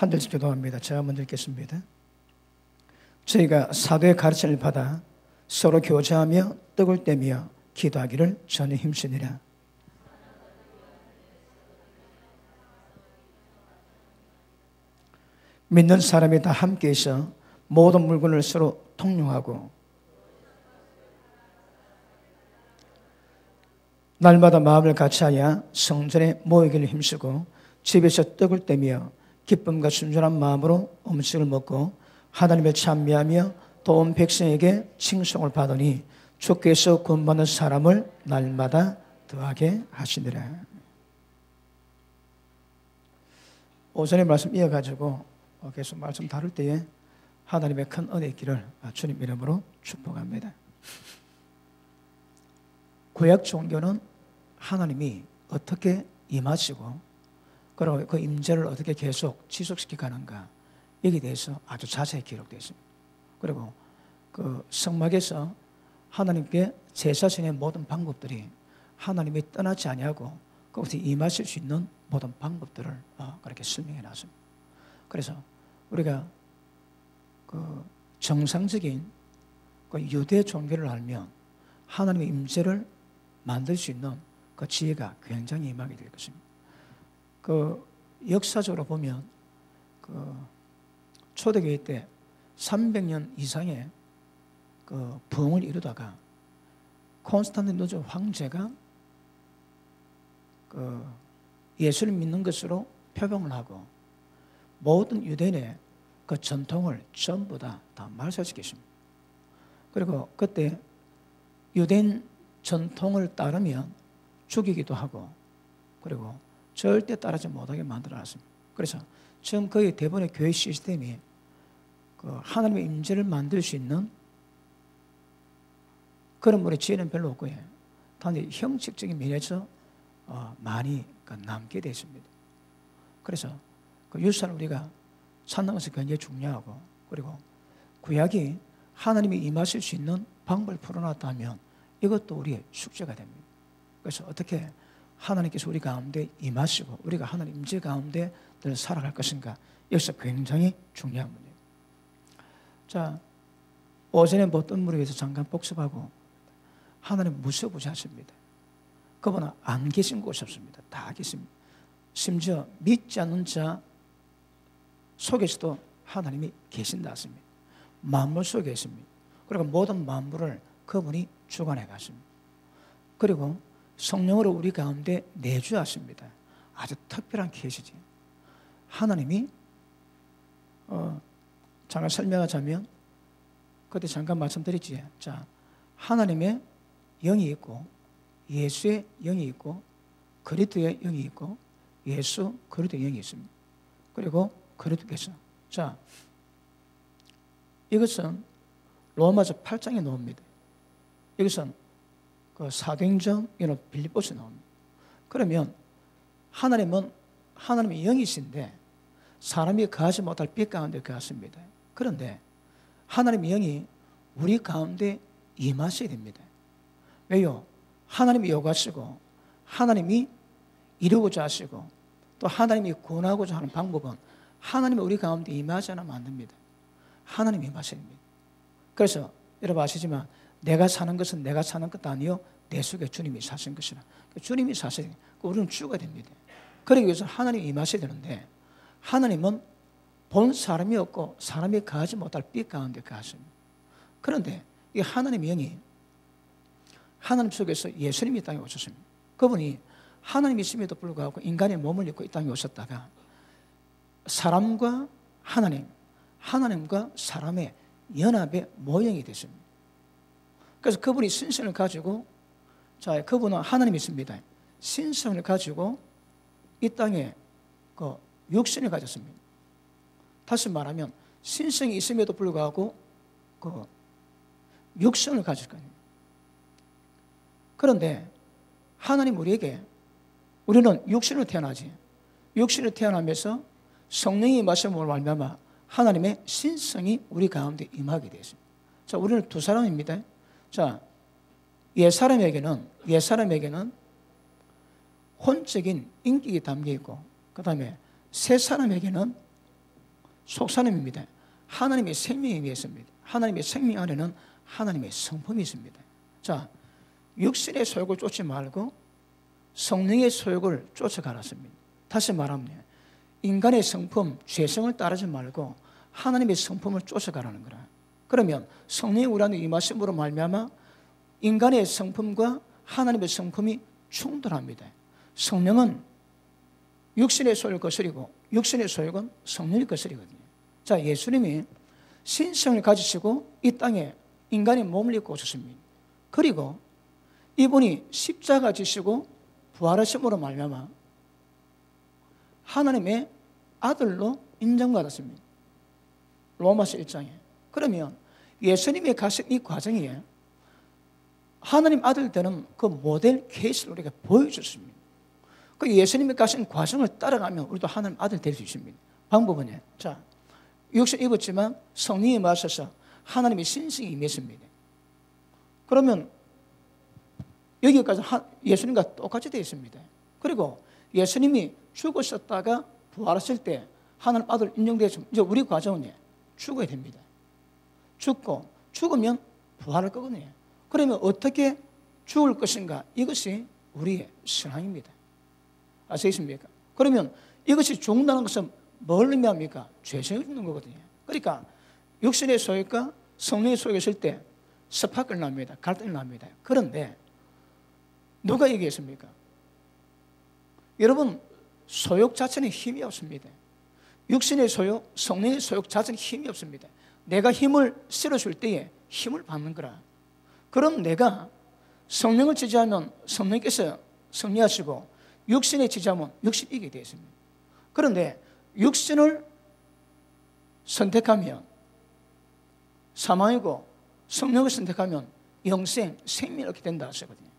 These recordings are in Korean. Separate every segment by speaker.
Speaker 1: 한 절씩 기도합니다. 제가 먼저 읽겠습니다. 저희가 사도의 가르침을 받아 서로 교제하며 떡을 떼며 기도하기를 전에 힘쓰니라. 믿는 사람이 다 함께 있어 모든 물건을 서로 통용하고 날마다 마음을 같이하여 성전에 모이기를 힘쓰고 집에서 떡을 떼며 기쁨과 순전한 마음으로 음식을 먹고 하나님을 찬미하며 또 온 백성에게 칭송을 받으니 주께서 구원받는 사람을 날마다 더하게 하시니라. 오전에 말씀 이어가지고 계속 말씀 다룰 때에 하나님의 큰 은혜 있기를 주님 이름으로 축복합니다. 구약 종교는 하나님이 어떻게 임하시고 그리고 그 임재를 어떻게 계속 지속시켜 가는가 여기에 대해서 아주 자세히 기록되어 있습니다. 그리고 그 성막에서 하나님께 제사신의 모든 방법들이 하나님이 떠나지 아니하고 그것이 임하실 수 있는 모든 방법들을 그렇게 설명해 놨습니다. 그래서 우리가 그 정상적인 그 유대 종교를 알면 하나님의 임재를 만들 수 있는 그 지혜가 굉장히 임하게 될 것입니다. 그 역사적으로 보면 그 초대교회 때 300년 이상의 그 부흥을 이루다가 콘스탄티노스 황제가 그 예수를 믿는 것으로 표방을 하고 모든 유대인의 그 전통을 전부 다 말살시켰습니다. 그리고 그때 유대인 전통을 따르면 죽이기도 하고 그리고 절대 따르지 못하게 만들어놨습니다. 그래서 지금 거의 대부분의 교회 시스템이 그 하나님의 임재를 만들 수 있는 그런 분의 지혜는 별로 없고요. 단지 형식적인 면에서 많이 남게 되었습니다. 그래서 그 유산을 우리가 찾는 것이 굉장히 중요하고 그리고 구약이 하나님이 임하실 수 있는 방법을 풀어놨다면 이것도 우리의 숙제가 됩니다. 그래서 어떻게 하나님께서 우리 가운데 임하시고 우리가 하나님 임재 가운데 늘 살아갈 것인가 여기서 굉장히 중요한 문제입니다. 자, 오전에 어떤 분을 위해서 잠깐 복습하고 하나님 무서부자십니다. 그분은 안 계신 곳이 없습니다. 다 계십니다. 심지어 믿지 않는 자 속에서도 하나님이 계신다 했습니다. 만물 속에 있습니다. 그리고 모든 만물을 그분이 주관해 가십니다. 그리고 성령으로 우리 가운데 내주하십니다. 아주 특별한 계시지. 하나님이 잠깐 설명하자면 그때 잠깐 말씀드렸지. 자, 하나님의 영이 있고 예수의 영이 있고 그리스도의 영이 있고 예수 그리스도의 영이 있습니다. 그리고 그리스도께서 자, 이것은 로마서 8장에 나옵니다. 이것은 그 사도행전 이런 빌립보서에 나옵니다. 그러면 하나님은 하나님의 영이신데 사람이 거하지 못할 빛 가운데 거하십니다. 그런데 하나님의 영이 우리 가운데 임하셔야 됩니다. 왜요? 하나님이 요구하시고 하나님이 이루고자 하시고 또 하나님이 구원하고자 하는 방법은 하나님이 우리 가운데 임하지 않으면 안 됩니다. 하나님이 임하셔야 됩니다. 그래서 여러분 아시지만 내가 사는 것은 내가 사는 것도 아니요 내 속에 주님이 사신 것이라. 주님이 사셔야 됩니다. 우리는 죽어야 됩니다. 그러기 위해서 하나님이 임하셔야 되는데 하나님은 본 사람이 없고 사람이 거하지 못할 빛 가운데 거하십니다. 그런데 이 하나님의 영이 하나님 속에서 예수님이 이 땅에 오셨습니다. 그분이 하나님이심에도 불구하고 인간의 몸을 입고 이 땅에 오셨다가 사람과 하나님, 하나님과 사람의 연합의 모형이 됐습니다. 그래서 그분이 신성을 가지고 자, 그분은 하나님이 있습니다. 신성을 가지고 이 땅에 그 육신을 가졌습니다. 다시 말하면 신성이 있음에도 불구하고 그 육신을 가질 거예요. 그런데 하나님 우리에게 우리는 육신으로 태어나지. 육신으로 태어나면서 성령이 마심으로 말미암아 하나님의 신성이 우리 가운데 임하게 되었습니다. 자, 우리는 두 사람입니다. 자, 옛사람에게는 혼적인 인격이 담겨 있고 그 다음에 새 사람에게는 속사람입니다. 하나님의 생명에 위해 있습니다. 하나님의 생명 안에는 하나님의 성품이 있습니다. 자, 육신의 소욕을 쫓지 말고 성령의 소욕을 쫓아가라습니다. 다시 말하면 인간의 성품, 죄성을 따르지 말고 하나님의 성품을 쫓아가라는 거라. 그러면 성령의 우리 안에 임하심으로 말미암아 인간의 성품과 하나님의 성품이 충돌합니다. 성령은 육신의 소욕을 거스리고 육신의 소욕은 성령의 거스리거든요. 자, 예수님이 신성을 가지시고 이 땅에 인간의 몸을 입고 오셨습니다. 그리고 이분이 십자가 지시고 부활하심으로 말미암아 하나님의 아들로 인정받았습니다. 로마서 1장에. 그러면 예수님이 가신 이 과정에 하나님 아들 되는 그 모델 케이스를 우리가 보여줬습니다. 그 예수님이 가신 과정을 따라가면 우리도 하나님 아들 될 수 있습니다. 방법은 자, 육신 입었지만 성령이 임하셔서 하나님의 신성이 임했습니다. 그러면 여기까지 예수님과 똑같이 되어 있습니다. 그리고 예수님이 죽으셨다가 부활하실 때 하나님 아들 인정되었지만 이제 우리 과정은 죽어야 됩니다. 죽고 죽으면 부활할 거거든요. 그러면 어떻게 죽을 것인가? 이것이 우리의 신앙입니다. 아시겠습니까? 그러면 이것이 죽는다는 것은 뭘 의미합니까? 죄성이 죽는 거거든요. 그러니까 육신의 소욕과 성령의 소욕이 있을 때 스파크를 납니다. 갈등이 납니다. 그런데 누가 얘기했습니까? 여러분, 소욕 자체는 힘이 없습니다. 육신의 소욕, 성령의 소욕 자체는 힘이 없습니다. 내가 힘을 실어줄 때에 힘을 받는 거라. 그럼 내가 성령을 지지하면 성령께서 승리하시고 육신에 지지하면 육신이 이기게 되어 있습니다. 그런데 육신을 선택하면 사망이고 성령을 선택하면 영생, 생명을 얻게 된다 하시거든요.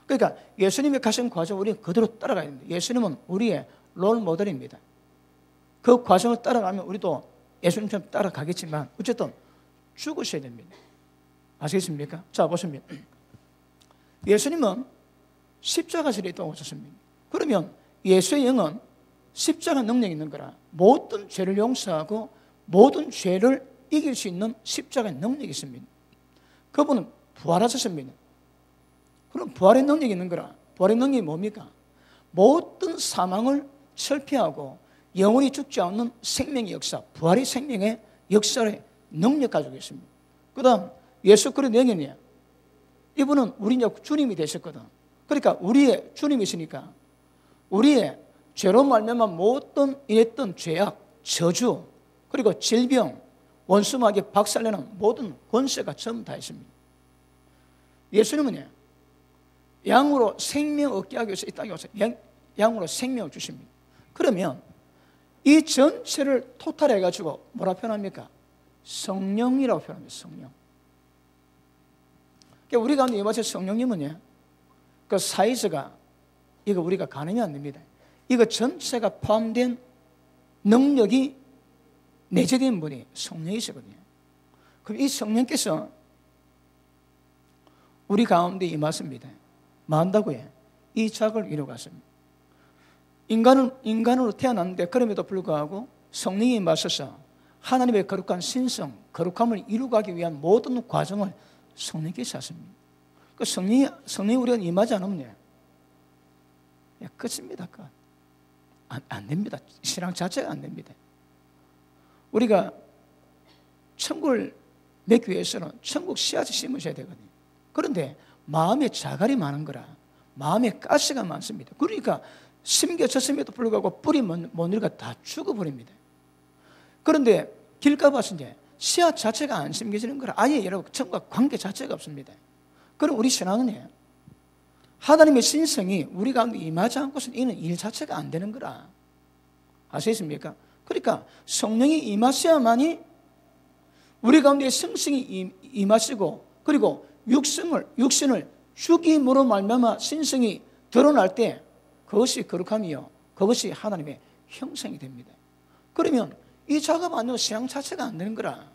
Speaker 1: 그러니까 예수님이 가신 과정 우리는 그대로 따라가야 됩니다. 예수님은 우리의 롤 모델입니다. 그 과정을 따라가면 우리도 예수님처럼 따라가겠지만 어쨌든 죽으셔야 됩니다. 아시겠습니까? 자, 보시면 예수님은 십자가실에 있다고 하셨습니다. 그러면 예수의 영은 십자가 능력이 있는 거라. 모든 죄를 용서하고 모든 죄를 이길 수 있는 십자가의 능력이 있습니다. 그분은 부활하셨습니다. 그럼 부활의 능력이 있는 거라. 부활의 능력이 뭡니까? 모든 사망을 철폐하고 영원히 죽지 않는 생명의 역사, 부활의 생명의 역사의 능력 가지고 있습니다. 그 다음 예수 그리스도 영이냐? 이분은 우리 주님이 되셨거든. 그러니까 우리의 주님이시니까 우리의 죄로 말미암아 모든 이랬던 죄악, 저주, 그리고 질병, 원수마귀 박살내는 모든 권세가 전부 다 있습니다. 예수님은 양으로 생명 얻게 하기 위해서 이 땅에 와서 양으로 생명을 주십니다. 그러면 이 전체를 토탈해가지고 뭐라 표현합니까? 성령이라고 표현합니다. 성령. 그러니까 우리 가운데 임하신 성령님은 그 사이즈가 이거 우리가 가늠이 안 됩니다. 이거 전체가 포함된 능력이 내재된 분이 성령이시거든요. 그럼 이 성령께서 우리 가운데 임하십니다. 만다고요. 이 작을 이루어갔습니다. 인간으로 태어났는데 그럼에도 불구하고 성령이 임하셔서 하나님의 거룩한 신성, 거룩함을 이루가기 위한 모든 과정을 성령께서 하십니다. 그 성령이 우리가 임하지 않으면 끝입니다. 끝. 안 됩니다. 신앙 자체가 안 됩니다. 우리가 천국을 맺기 위해서는 천국 씨앗을 심으셔야 되거든요. 그런데 마음에 자갈이 많은 거라. 마음에 가시가 많습니다. 그러니까 심겨졌음에도 불구하고 뿌리 모니가 다 죽어버립니다. 그런데 길가봐서 이제 씨앗 자체가 안 심겨지는 거라. 아예 여러분 천국과 관계 자체가 없습니다. 그럼 우리 신앙은 하나님의 신성이 우리 가운데 임하지 않고서는 이는 일 자체가 안 되는 거라. 아시겠습니까? 그러니까 성령이 임하셔야만이 우리 가운데 성성이 임하시고 그리고 육신을 죽임으로 말미암아 신성이 드러날 때 그것이 거룩함이요 그것이 하나님의 형상이 됩니다. 그러면 이 작업 안 되면 신앙 자체가 안 되는 거라.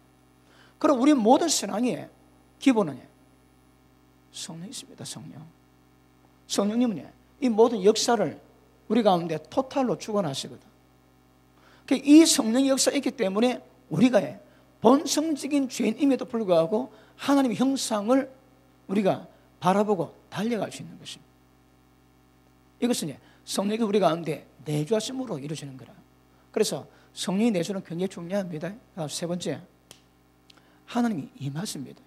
Speaker 1: 그럼 우리 모든 신앙의 기본은 성령이 있습니다. 성령님은 이 모든 역사를 우리 가운데 토탈로 주관하시거든. 이 성령의 역사가 있기 때문에 우리가 본성적인 죄인임에도 불구하고 하나님의 형상을 우리가 바라보고 달려갈 수 있는 것입니다. 이것은 성령이 우리 가운데 내주하심으로 이루어지는 거라. 그래서 성령이 내주는 굉장히 중요합니다. 세 번째, 하나님이 임하십니다.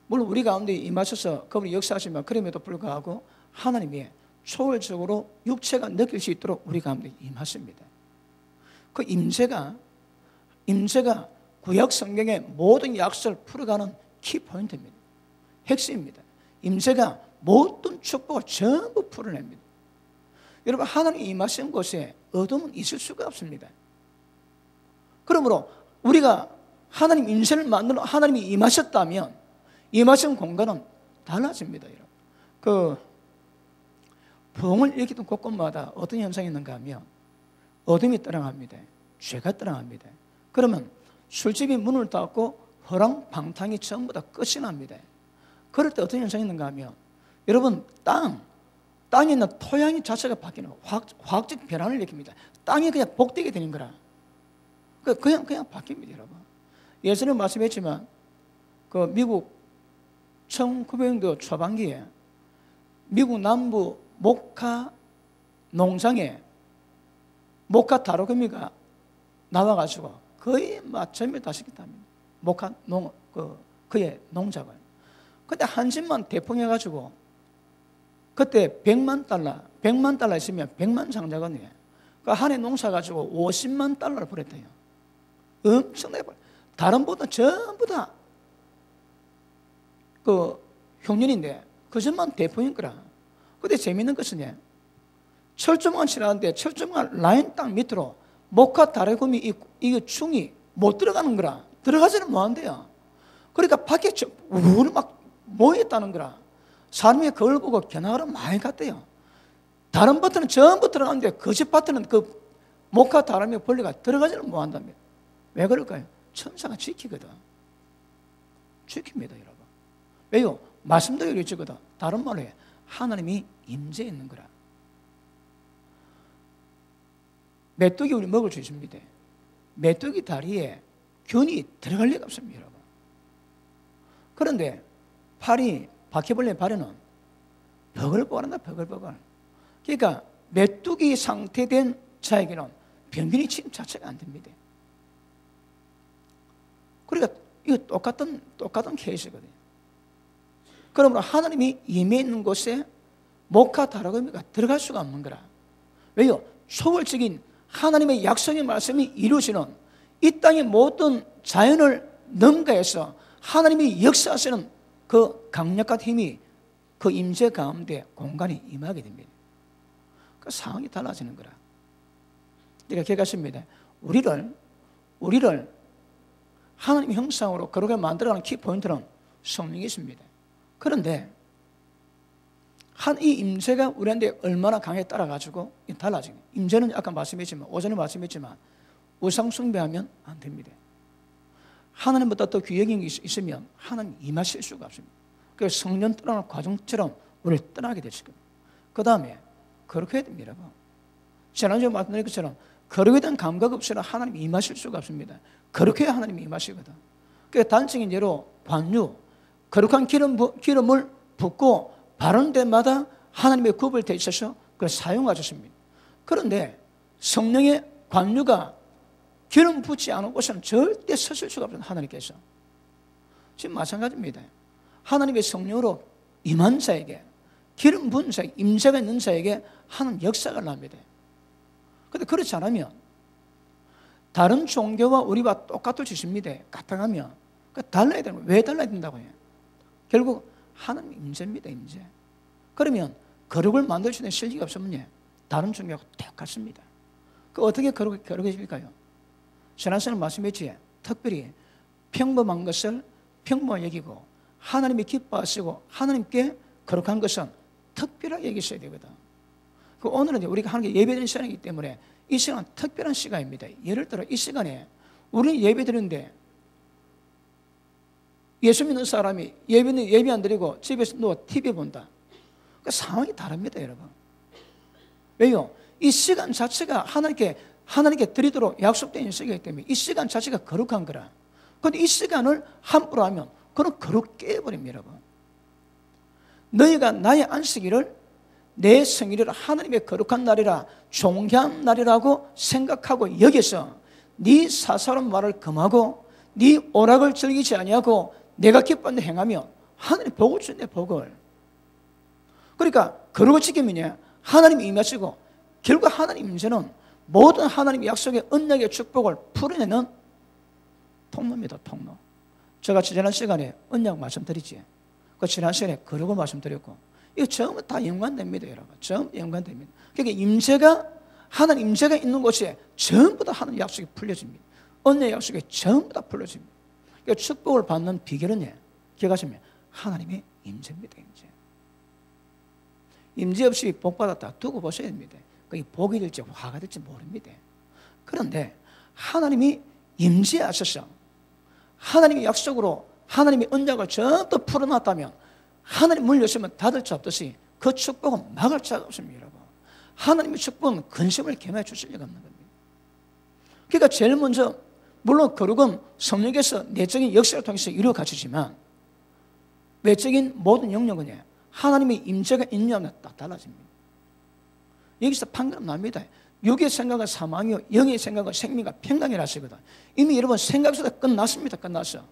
Speaker 1: 물론 우리 가운데 임하셔서 그분이 역사하시면 그럼에도 불구하고 하나님이 초월적으로 육체가 느낄 수 있도록 우리 가운데 임하십니다. 그 임재가 구약 성경의 모든 약속을 풀어가는 키포인트입니다. 핵심입니다. 임재가 모든 축복을 전부 풀어냅니다. 여러분, 하나님이 임하신 곳에 어둠은 있을 수가 없습니다. 그러므로 우리가 하나님 임재를 만들어 하나님이 임하셨다면 임하신 공간은 달라집니다. 여러분. 부흥을 일으키던 곳곳마다 어떤 현상이 있는가 하면 어둠이 떠나갑니다. 죄가 떠나갑니다. 그러면 술집이 문을 닫고 허랑방탕이 전부 다 끝이 납니다. 그럴 때 어떤 현상이 있는가 하면 여러분, 땅에 있는 토양이 자체가 바뀌는 화학적 변화를 일으킵니다. 땅이 그냥 복되게 되는 거라. 그냥 바뀝니다, 여러분. 예전에 말씀했지만 그 미국 1900년도 초반기에 미국 남부 모카 농장에 모카 다로금이가 나와가지고 거의 전부 다 시켰답니다. 모카 그의 농작을. 근데 한 집만 대풍해가지고 그때 100만 달러 있으면 100만 장자거든요. 그 한 해 농사 가지고 50만 달러를 벌었대요. 엄청나게 벌. 다른 보다 전부 다 흉년인데 그 집만 대풍인 거라. 근데 재밌는 것은 철조망을 칠하는데 철조망 라인 땅 밑으로 모카 다래곰이 이 충이 못 들어가는 거라. 들어가지는 못한대요. 그러니까 밖에 우르르 막 모였다는 거라. 사람이 그걸 보고 견학을 많이 갔대요. 다른 밭은 전부 들어가는데 그 집 밭은 그 모카 다람이 벌레가 들어가지는 못한답니다. 왜 그럴까요? 천사가 지키거든. 지킵니다, 여러분. 왜요? 말씀대로 이루어지거든. 다른 말로 하나님이 임재해 있는 거라. 메뚜기 우리 먹을 수 있습니다. 메뚜기 다리에 균이 들어갈 리가 없습니다, 여러분. 그런데 바퀴벌레 발에는 버글버글한다, 버글버글. 그러니까 메뚜기 상태된 자에게는 병균이 침입 자체가 안 됩니다. 그러니까 이거 똑같은 케이스거든요. 그러므로 하나님이 임해 있는 곳에 모카 다라고미가 들어갈 수가 없는 거라. 왜요? 초월적인 하나님의 약속의 말씀이 이루어지는 이 땅의 모든 자연을 능가해서 하나님이 역사하시는 그 강력한 힘이 그 임재 가운데 공간에 임하게 됩니다. 그 상황이 달라지는 거라. 그러니까 기억하십니다. 우리를 하나님의 형상으로 그렇게 만들어가는 키포인트는 성령이십니다. 그런데 이 임재가 우리한테 얼마나 강하게 따라가지고 달라집니다. 임재는 아까 말씀했지만, 오전에 말씀했지만 우상 숭배하면 안 됩니다. 하나님보다 더 귀한 게 있으면 하나님 임하실 수가 없습니다. 그래서 성령 떠나는 과정처럼 우리를 떠나게 되실 겁니다. 그 다음에 그렇게 해야 됩니다. 지난주에 말씀드린 것처럼 그렇게 된 감각 없이는 하나님 임하실 수가 없습니다. 그렇게 해야 하나님이 임하시거든. 그러니까 단적인 예로 관유, 거룩한 기름을 붓고 바르는 데마다 하나님의 굽을 대셔서 그걸 사용하셨습니다. 그런데 성령의 관유가 기름 붓지 않은 곳은 절대 서실 수가 없어요. 하나님께서. 지금 마찬가지입니다. 하나님의 성령으로 임한 자에게, 기름 부은 자에게, 임재가 있는 자에게 하나님 역사가 납니다. 그런데 그렇지 않으면 다른 종교와 우리와 똑같을 수 있습니다. 같아가면 달라야 되는 거예요. 왜 달라야 된다고 해요? 결국 하나님 임재입니다. 임재. 그러면 거룩을 만들 수 있는 실력이 없으면 다른 종교하고 똑같습니다. 그 어떻게 거룩해질까요? 지난번에 말씀했지. 특별히 평범한 것을 평범하게 여기고 하나님이 기뻐하시고 하나님께 거룩한 것은 특별하게 여기셔야 되거든. 오늘은 우리가 하나님께 예배드리는 시간이기 때문에 이 시간은 특별한 시간입니다. 예를 들어 이 시간에 우리는 예배드리는데 예수 믿는 사람이 예배 안 드리고 집에서 누워 TV 본다. 그 상황이 다릅니다, 여러분. 왜요? 이 시간 자체가 하나님께 드리도록 약속된 시간이기 때문에 이 시간 자체가 거룩한 거라. 그런데 이 시간을 함부로 하면 그건 거룩게 해버립니다. 여러분. 너희가 나의 안식일을 내 생일이라 하나님의 거룩한 날이라 존귀한 날이라고 생각하고 여기서 네 사사로운 말을 금하고 네 오락을 즐기지 아니하고 내가 기뻐하는 데 행하면 하나님 복을 주네, 복을. 그러니까 거룩을 지키면 하나님이 임하시고 결국 하나님 임재는 모든 하나님의 약속의 언약의 축복을 풀어내는 통로입니다. 통로. 제가 지난 시간에 언약 말씀드리지. 그 지난 시간에 거룩을 말씀드렸고 이거 전부 다 연관됩니다. 여러분. 전부 연관됩니다. 그러니까 임재가 하나님 임재가 있는 곳에 전부 다 하나님 약속이 풀려집니다. 언약의 약속이 전부 다 풀려집니다. 그러니까 축복을 받는 비결은 기억하시면 하나님의 임재입니다. 임재. 임재 없이 복 받았다 두고 보셔야 됩니다. 그게 복이 될지 화가 될지 모릅니다. 그런데 하나님이 임재하셔서 하나님의 약속으로 하나님의 언약을 전부 풀어놨다면 하나님 문을 여시면 닫을 자 없듯이 그 축복은 막을 자가 없습니다. 여러분. 하나님의 축복은 근심을 겸해 주실 리가 없는 겁니다. 그러니까 제일 먼저 물론 거룩은 성령께서 내적인 역사를 통해서 이루어 가시지만 외적인 모든 영역은 하나님의 임재가 있냐면 딱 달라집니다. 여기서 판결은 납니다. 육의 생각은 사망이요 영의 생각은 생명과 평강이라 하시거든. 이미 여러분 생각에서 끝났습니다. 끝났어.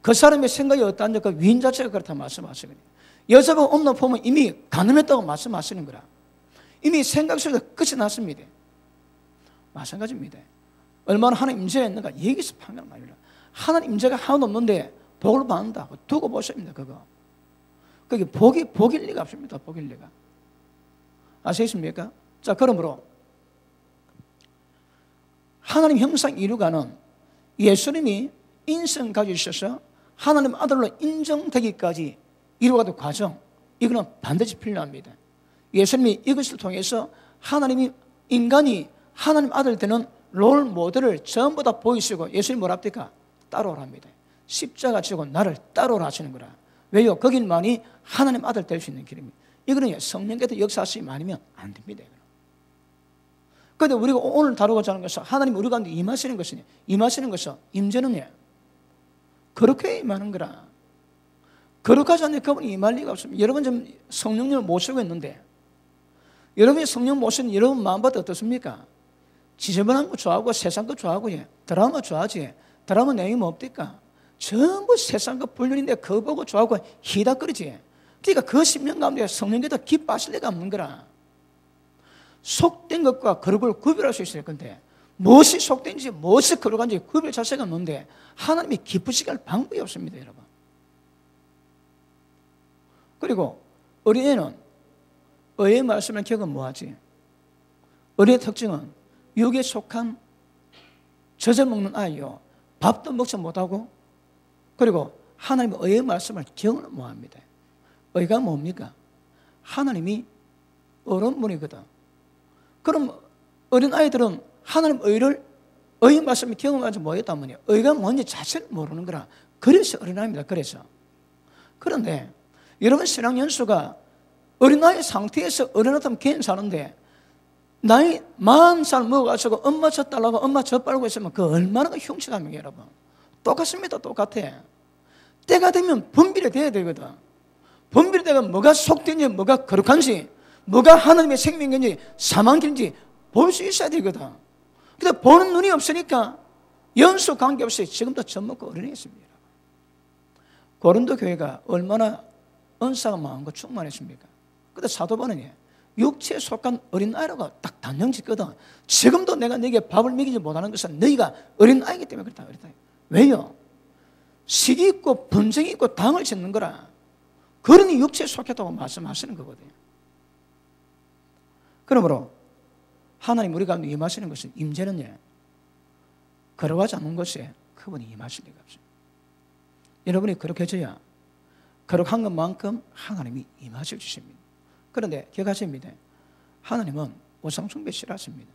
Speaker 1: 그 사람의 생각이 어떠한지 그 위인 자체가 그렇다 말씀하시거든요. 여자가 엄마 보면 이미 가늠했다고 말씀하시는 거라. 이미 생각 속에서 끝이 났습니다. 마찬가지입니다. 얼마나 하나님 임재가 있는가 여기서 판결은 납니다. 하나님 임재가 하나도 없는데 복을 받는다. 두고 보십니다. 그거. 그게 복일 리가 없습니다. 복일 리가. 아시겠습니까? 자, 그러므로 하나님 형상 이루가는 예수님이 인성 가지셔서 하나님 아들로 인정되기까지 이루어가는 과정, 이거는 반드시 필요합니다. 예수님이 이것을 통해서 하나님이 인간이 하나님 아들 되는 롤 모델을 전부 다 보이시고 예수님이 뭐라 합니까? 따라오랍니다. 십자가 지고 나를 따라오라 하시는 거라. 왜요? 거긴만이 하나님 아들 될 수 있는 길입니다. 이거는 성령께서 역사하시면 아니면 안 됩니다. 그런데 우리가 오늘 다루고자 하는 것은 하나님 우리 가운데 임하시는 것이니 임하시는 것은 임재는 그렇게 임하는 거라. 거룩하지 않는 그분이 임할 리가 없습니다. 여러분 지금 성령님을 모시고 있는데 여러분이 성령 모시는 여러분 마음밭 어떻습니까? 지저분한 거 좋아하고 세상 거 좋아하고 드라마 좋아하지. 드라마 내용이 뭐 없을까? 전부 세상과 불륜인데 그거 보고 좋아하고 희닥거리지. 그러니까 그 10년 가운데 성령께서 기뻐하실 리가 없는 거라. 속된 것과 거룩을 구별할 수 있을 건데 무엇이 속된지 무엇이 거룩한지 구별 자체가 없는데 하나님이 기쁘시게 할 방법이 없습니다. 여러분. 그리고 어린애는 의의 말씀을 기억은 뭐하지? 어린애 특징은 육에 속한 젖어 먹는 아이요 밥도 먹지 못하고 그리고 하나님의 의의 말씀을 기억을 못합니다. 의가 뭡니까? 하나님이 어른분이거든. 그럼 어린아이들은 하나님 의의 말씀을 기억을 가지고 뭐였다면 의가 뭔지 자체를 모르는 거라. 그래서 어린아이입니다. 그래서. 그런데 여러분 신앙 연수가 어린아이 상태에서 어린아이처럼 괜찮은데 나이 40살 먹어가지고 엄마 젖 달라고 엄마 젖 빨고 있으면 그 얼마나 흉측합니까 여러분. 똑같습니다. 똑같아. 때가 되면 분별이 돼야 되거든. 분별이 되면 뭐가 속된지 뭐가 거룩한지 뭐가 하나님의 생명인지 사망인지 볼 수 있어야 되거든. 근데 보는 눈이 없으니까 연수 관계없이 지금도 젖 먹고 어린애 있습니다. 고린도 교회가 얼마나 은사가 많은 거 충만했습니까? 근데 사도 바울은 육체에 속한 어린아이라고 딱 단정 짓거든. 지금도 내가 너에게 밥을 먹이지 못하는 것은 너희가 어린아이기 때문에 그렇다. 왜요? 시기 있고 분쟁이 있고 당을 짓는 거라. 그러니 육체에 속했다고 말씀하시는 거거든요. 그러므로 하나님 우리 가운데 임하시는 것은 임재는 거룩하지 않는 것에 그분이 임하실 리가 없어요. 여러분이 거룩해져야 거룩한 것만큼 하나님이 임하실 주십니다. 그런데 기억하십니다. 하나님은 우상숭배 싫어하십니다.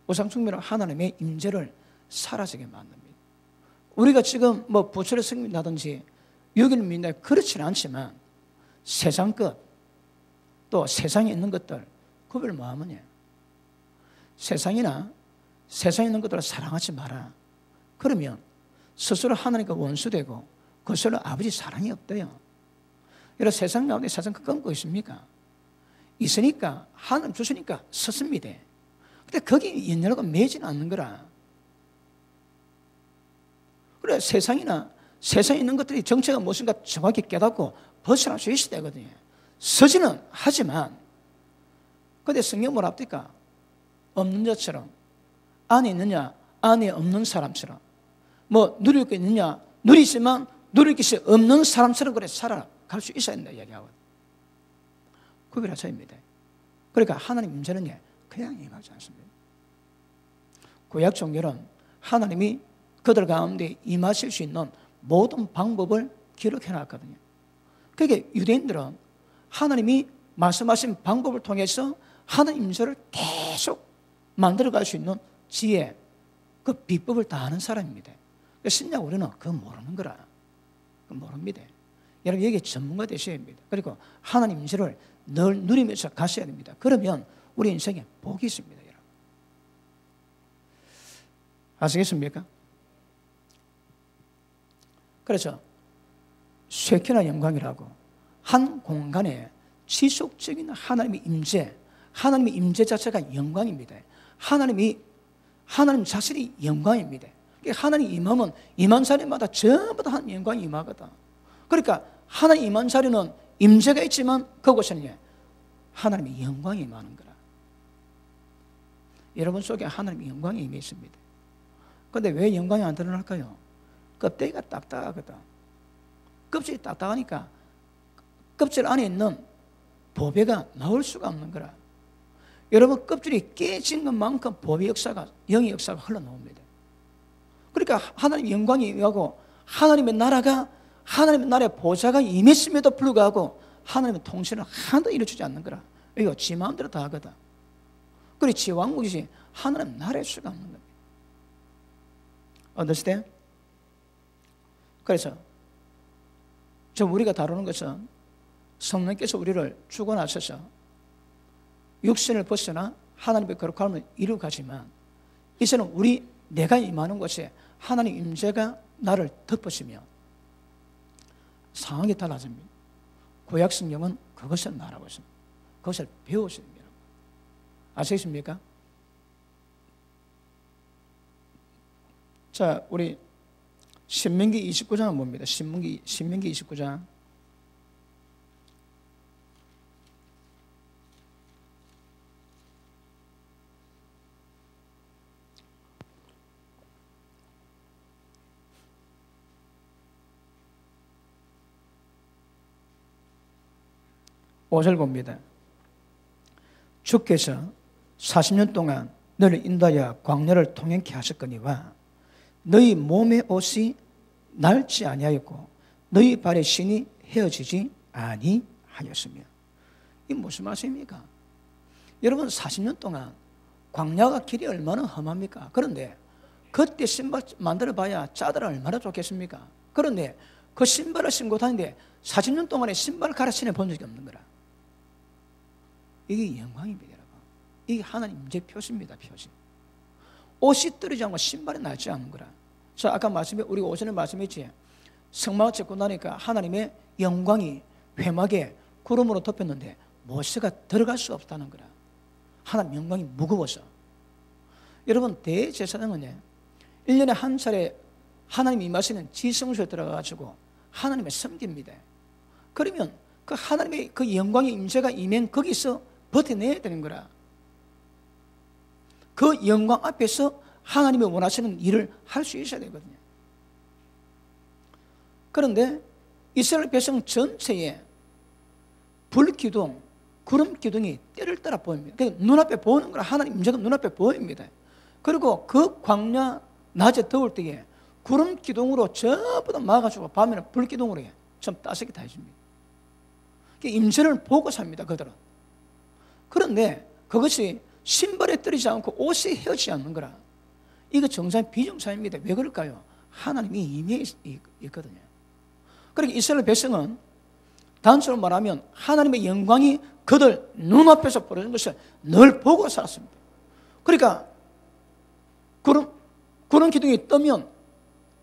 Speaker 1: 우상숭배는 하나님의 임재를 사라지게 만듭니다. 우리가 지금 뭐 부처를 섬긴다든지 유기를 믿는다 그렇지는 않지만 세상 것 또 세상에 있는 것들 구별 뭐하면요. 세상이나 세상에 있는 것들을 사랑하지 마라. 그러면 스스로 하나님과 원수되고 그것으로 아버지 사랑이 없대요. 여러분 세상 가운데 세상 그건 거 있습니까? 있으니까 하나님 주시니까 썼습니다. 근데 거기 연연하고 매지는 않는 거라. 그래 세상에 있는 것들이 정체가 무엇인가 정확히 깨닫고 벗어날 수 있어야 되거든요. 서지는 하지만 근데 성경 뭐라 합니까? 없는 자처럼 안에 있느냐 안에 없는 사람처럼 뭐 누릴 게 있느냐 누리지만 누릴 것이 없는 사람처럼 그래 살아갈 수 있어야 된다 이야기하거든요. 구별하셔야 됩니다. 그러니까 하나님 임재는 그냥 임하지 않습니다. 구약 종교는 하나님이 그들 가운데 임하실 수 있는 모든 방법을 기록해 놨거든요. 그러니까 유대인들은 하나님이 말씀하신 방법을 통해서 하나님 임재를 계속 만들어갈 수 있는 지혜, 그 비법을 다 아는 사람입니다. 신약 우리는 그거 모르는 거라. 그거 모릅니다. 여러분 여기에 전문가 되셔야 됩니다. 그리고 하나님 임재를 늘 누리면서 가셔야 됩니다. 그러면 우리 인생에 복이 있습니다. 여러분. 아시겠습니까? 그래서 쉐키나 영광이라고 한 공간에 지속적인 하나님의 임재, 하나님의 임재 자체가 영광입니다. 하나님 자신이 영광입니다. 하나님 임하면 임한 자리마다 전부 다 하나님 영광이 임하거든. 그러니까 하나님 임한 자리는 임재가 있지만 그곳에는 하나님의 영광이 임하는 거라. 여러분 속에 하나님의 영광이 임해 있습니다. 그런데 왜 영광이 안 드러날까요? 껍데기가 딱딱하거든. 껍질이 딱딱하니까 껍질 안에 있는 보배가 나올 수가 없는 거라. 여러분 껍질이 깨진 것만큼 보배 역사가 영의 역사가 흘러나옵니다. 그러니까 하나님의 영광이 임하고 하나님의 나라의 보좌가 임했음에도 불구하고 하나님의 통치를 하나도 이루어주지 않는 거라. 이거 지 마음대로 다 하거든. 그래 지 왕국이지 하나님 나라의 수가 없는 겁니다. understand? 그래서 우리가 다루는 것은 성령께서 우리를 주관하셔서 육신을 벗어나 하나님의 거룩함을 이루가지만 이제는 내가 임하는 곳에 하나님 임재가 나를 덮으시며 상황이 달라집니다. 구약 성경은 그것을 말하고 있습니다. 그것을 배우셔야 됩니다. 아시겠습니까? 자, 우리 신명기 29장을 봅니다. 신명기 29장. 오절 봅니다. 주께서 40년 동안 너를 인도하여 광야를 통행케 하셨거니와 너희 몸의 옷이 낡지 아니하였고 너희 발의 신이 헤어지지 아니하였으며. 이게 무슨 말씀입니까? 여러분 40년 동안 광야가 길이 얼마나 험합니까? 그런데 그때 신발 만들어봐야 짜들 얼마나 좋겠습니까? 그런데 그 신발을 신고 다니는데 40년 동안에 신발을 갈아 신어 본 적이 없는 거라. 이게 영광입니다, 여러분. 이게 하나님 임재 표시입니다, 표시. 옷이 떨어지지 않고 신발이 낡지 않은 거라. 자, 아까 우리가 오전에 말씀했지. 성막을 짓고 나니까 하나님의 영광이 회막에 구름으로 덮였는데 모세가 들어갈 수 없다는 거라. 하나님 영광이 무거워서. 여러분 대제사장은 1년에 한 차례 하나님이 임하시는 지성소에 들어가가지고 하나님을 섬깁니다. 그러면 그 하나님의 그 영광의 임재가 임한 거기서 버텨내야 되는 거라. 그 영광 앞에서 하나님이 원하시는 일을 할 수 있어야 되거든요. 그런데 이스라엘 백성 전체에 불기둥, 구름기둥이 때를 따라 보입니다. 그러니까 눈앞에 보이는 거라. 하나님 임재가 눈앞에 보입니다. 그리고 그 광야 낮에 더울 때에 구름기둥으로 전부 다 막아주고 밤에는 불기둥으로 좀 따숩게 다 해줍니다. 임재를 보고 삽니다, 그들은. 그런데 그것이 신발에 떨어지지 않고 옷이 헤어지지 않는 거라. 이거 정상 비정상입니다. 왜 그럴까요? 하나님이 임해 있거든요. 그러니까 이스라엘 백성은 단순으로 말하면 하나님의 영광이 그들 눈앞에서 벌어진 것을 늘 보고 살았습니다. 그러니까 구름 기둥이 뜨면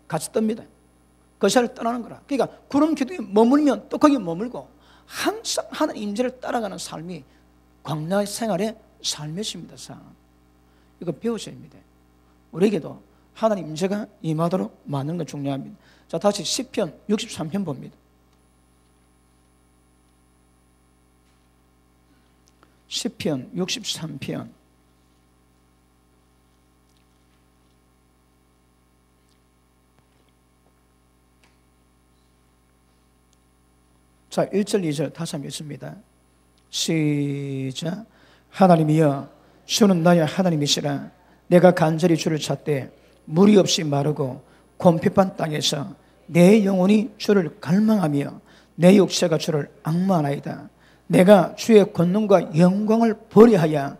Speaker 1: 같이 뜹니다. 그 자리를 떠나는 거라. 그러니까 구름 기둥이 머물면 또 거기 머물고 항상 하나님 임재를 따라가는 삶이 광야 생활의 삶이십니다. 이거 배우셔야 합니다. 우리에게도 하나님 임재가 임하도록 만드는 건 중요합니다. 자, 다시 시편 63편 봅니다. 시편 63편. 자, 1절, 2절 다시 한번 읽습니다. 시작. 하나님이여, 주는 나의 하나님이시라. 내가 간절히 주를 찾되 물이 없이 마르고 곰핍한 땅에서 내 영혼이 주를 갈망하며 내 육체가 주를 앙망하나이다. 내가 주의 권능과 영광을 버리하여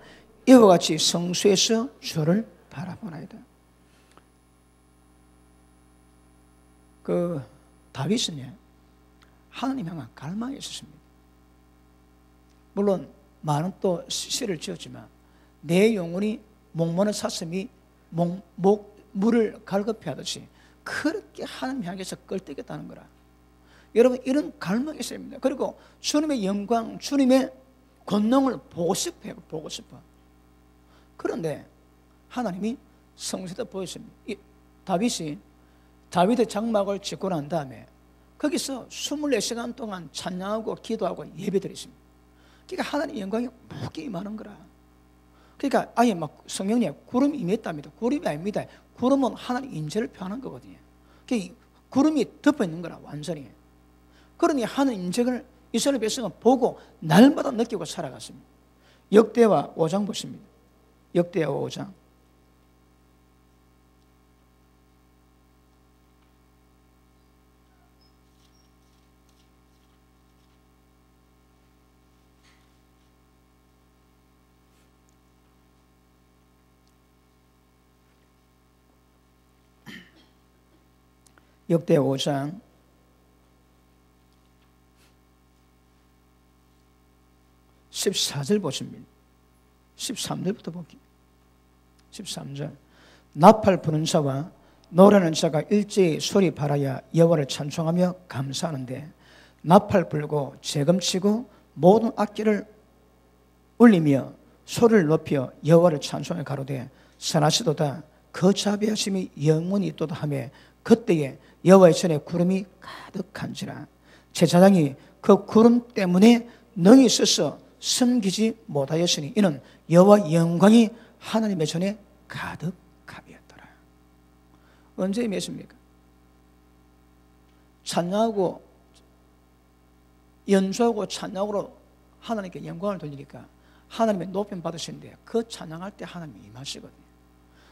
Speaker 1: 이와 같이 성수에서 주를 바라보나이다. 다윗은요, 하나님 향한 갈망이 있었습니다. 물론 많은 또 시를 지었지만 내 영혼이 목마른 사슴이 물을 갈급해하듯이 그렇게 하나님 향해서 끌뜨겠다는 거라. 여러분, 이런 갈망이 있어야 합니다. 그리고 주님의 영광, 주님의 권능을 보고 싶어요. 보고 싶어. 그런데 하나님이 성수에다 보였습니다. 다윗이 다윗의 장막을 짓고 난 다음에 거기서 24시간 동안 찬양하고 기도하고 예배드렸습니다. 그러니까 하나님의 영광이 무게 임하는 거라. 그러니까 아예 막 성경에 구름이 임했답니다. 구름이 아닙니다. 구름은 하나님 임재를 표하는 거거든요. 그러니까 구름이 덮어 있는 거라, 완전히. 그러니 하나님 임재를 이스라엘 백성은 보고 날마다 느끼고 살아갔습니다. 역대하 5장 보십니다. 역대하 5장. 역대 5장 14절 보십니다. 13절부터 볼게요. 13절. 나팔 부는 자와 노래하는 자가 일제히 소리 발하여 여호와를 찬송하며 감사하는데 나팔 불고 재금치고 모든 악기를 울리며 소리를 높여 여호와를 찬송해 가로되 선하시도다 그 자비하심이 영원히 있도다 하며 그때에 여호와의 전에 구름이 가득한지라. 제사장이 그 구름 때문에 능히 서서 섬기지 못하였으니 이는 여호와 영광이 하나님의 전에 가득함이었더라. 언제 임했습니까? 찬양하고 연주하고 찬양으로 하나님께 영광을 돌리니까 하나님의 높임 받으시는데 그 찬양할 때 하나님이 임하시거든요.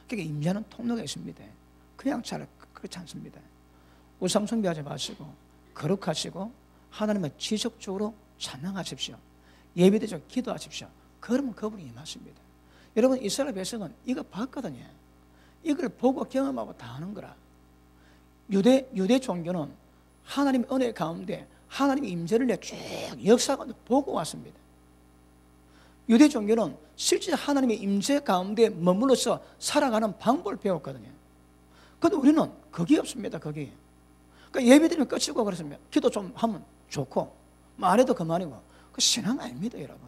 Speaker 1: 그러니까 임재하는 통로가 있습니다. 그냥 잘 그렇지 않습니다. 우상 숭배하지 마시고 거룩하시고 하나님을 지속적으로 찬양하십시오. 예배드리죠. 기도하십시오. 그러면 그분이 임하십니다. 여러분, 이스라엘 백성은 이거 봤거든요. 이걸 보고 경험하고 다 하는 거라. 유대 종교는 하나님의 은혜 가운데 하나님의 임재를 쭉 역사가 보고 왔습니다. 유대 종교는 실제 하나님의 임재 가운데 머물러서 살아가는 방법을 배웠거든요. 그런데 우리는 그게 없습니다. 그게. 그러니까 예배드리면 끝이고 그렇습니다. 기도 좀 하면 좋고 안 해도 그만이고. 그 신앙 아닙니다, 여러분.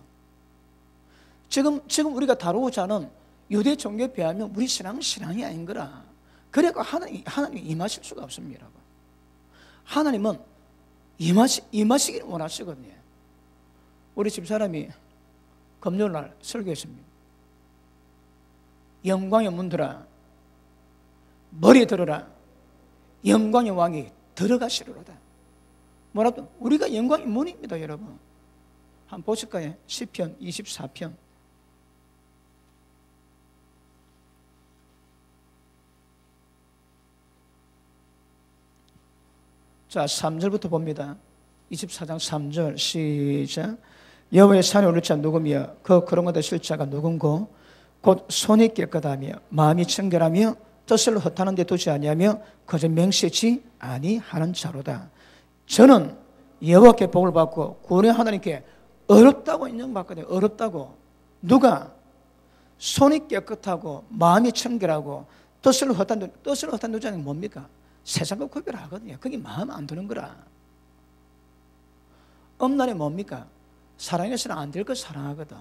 Speaker 1: 지금 우리가 다루고자 하는 유대 종교에 비하면 우리 신앙이 아닌 거라. 그래서 하나님이 임하실 수가 없습니다, 여러분. 하나님은 임하시기를 원하시거든요. 우리 집사람이 금요일날 설교했습니다. 영광의 문들아 머리 들어라. 영광의 왕이 들어가시리로다. 뭐라도 우리가 영광의 문입니다, 여러분. 한번 보실까요? 시편 24편. 자, 3절부터 봅니다. 24장 3절 시작. 여호와의 산에 오를 자 누구며 그 그런 곳에 설 자가 누군고 곧 손이 깨끗하며 마음이 청결하며 뜻을 허탄한 데 두지 아니하며 거짓 맹세치 아니하는 자로다. 저는 여호와께 복을 받고 구원의 하나님께 어렵다고 인정받거든요. 어렵다고. 누가? 손이 깨끗하고 마음이 청결하고 뜻을 허탄 두자는 뭡니까? 세상과 구별하거든요. 그게 마음 안 드는 거라. 엄란이 뭡니까? 사랑해서는 안 될 것 사랑하거든.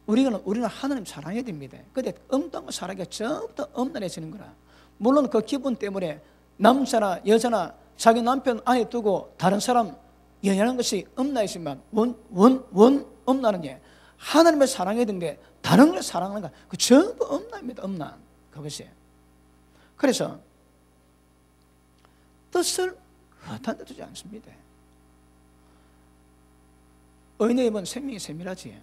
Speaker 1: 우리는 하나님 사랑해야 됩니다. 근데 엉뚱한 거 사랑하기가 전부 다 엄란해지는 거라. 물론 그 기분 때문에 남자나 여자나 자기 남편 안에 두고 다른 사람 연애하는 것이 엄란이지만 원 엄란은 예, 하나님을 사랑해야 되는데 다른 걸 사랑하는 거 그 전부 엄란입니다. 엄란 그것이. 그래서 뜻을 허탄데 두지 않습니다. 의인의 입은 생명이 세밀하지.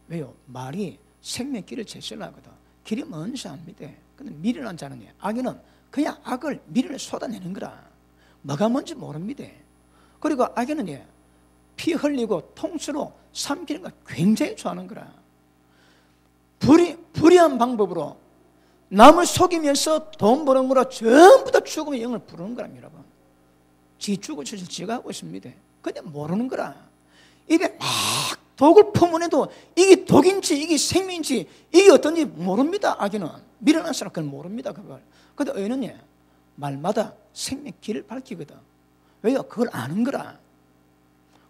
Speaker 1: 왜요? 말이 생명길을 제시하거든. 길이 뭔지 압니다. 근데 미련한 자는 악인은 그냥 악을 미련을 쏟아내는 거라. 뭐가 뭔지 모릅니다. 그리고 악인은 피 흘리고 통째로 삼키는 걸 굉장히 좋아하는 거라. 불의한 방법으로 남을 속이면서 돈 버는 거라 전부 다 죽음의 영을 부르는 거랍니다, 여러분. 지 죽을 짓을 지가 하고 있습니다. 근데 모르는 거라. 입에 막 독을 퍼문해도 이게 독인지 이게 생명인지 이게 어떤지 모릅니다. 악인은 미련한 사람 그걸 모릅니다. 그걸. 근데 의인은 말마다 생명 길을 밝히거든. 왜요? 그걸 아는 거라.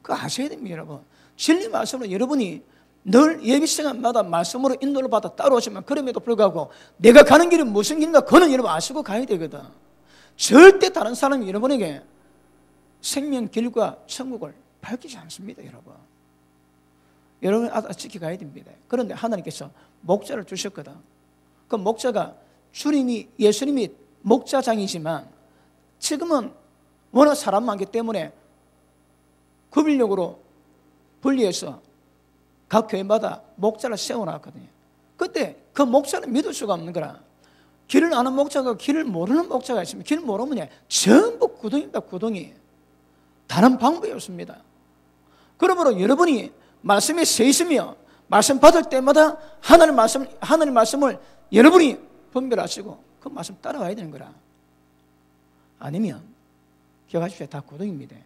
Speaker 1: 그거 아셔야 됩니다, 여러분. 진리 말씀으로 여러분이 늘 예비 시간마다 말씀으로 인도를 받아 따라오시면 그럼에도 불구하고 내가 가는 길은 무슨 길인가 그는 여러분 아시고 가야 되거든. 절대 다른 사람이 여러분에게 생명 길과 천국을 밝히지 않습니다, 여러분. 여러분이 지켜가야 됩니다. 그런데 하나님께서 목자를 주셨거든. 그 목자가 예수님이 목자장이지만 지금은 워낙 사람 많기 때문에 구별력으로 분리해서 각 교회마다 목자를 세워놨거든요. 그때 그 목자를 믿을 수가 없는 거라. 길을 아는 목자가 길을 모르는 목자가 있습니다. 길을 모르면 전부 구덩이입니다. 구덩이. 다른 방법이 없습니다. 그러므로 여러분이 말씀에 서 있으며 말씀 받을 때마다 하나님 말씀을 여러분이 분별하시고 그 말씀 따라와야 되는 거라. 아니면 기억하십시오. 다 구덩이입니다.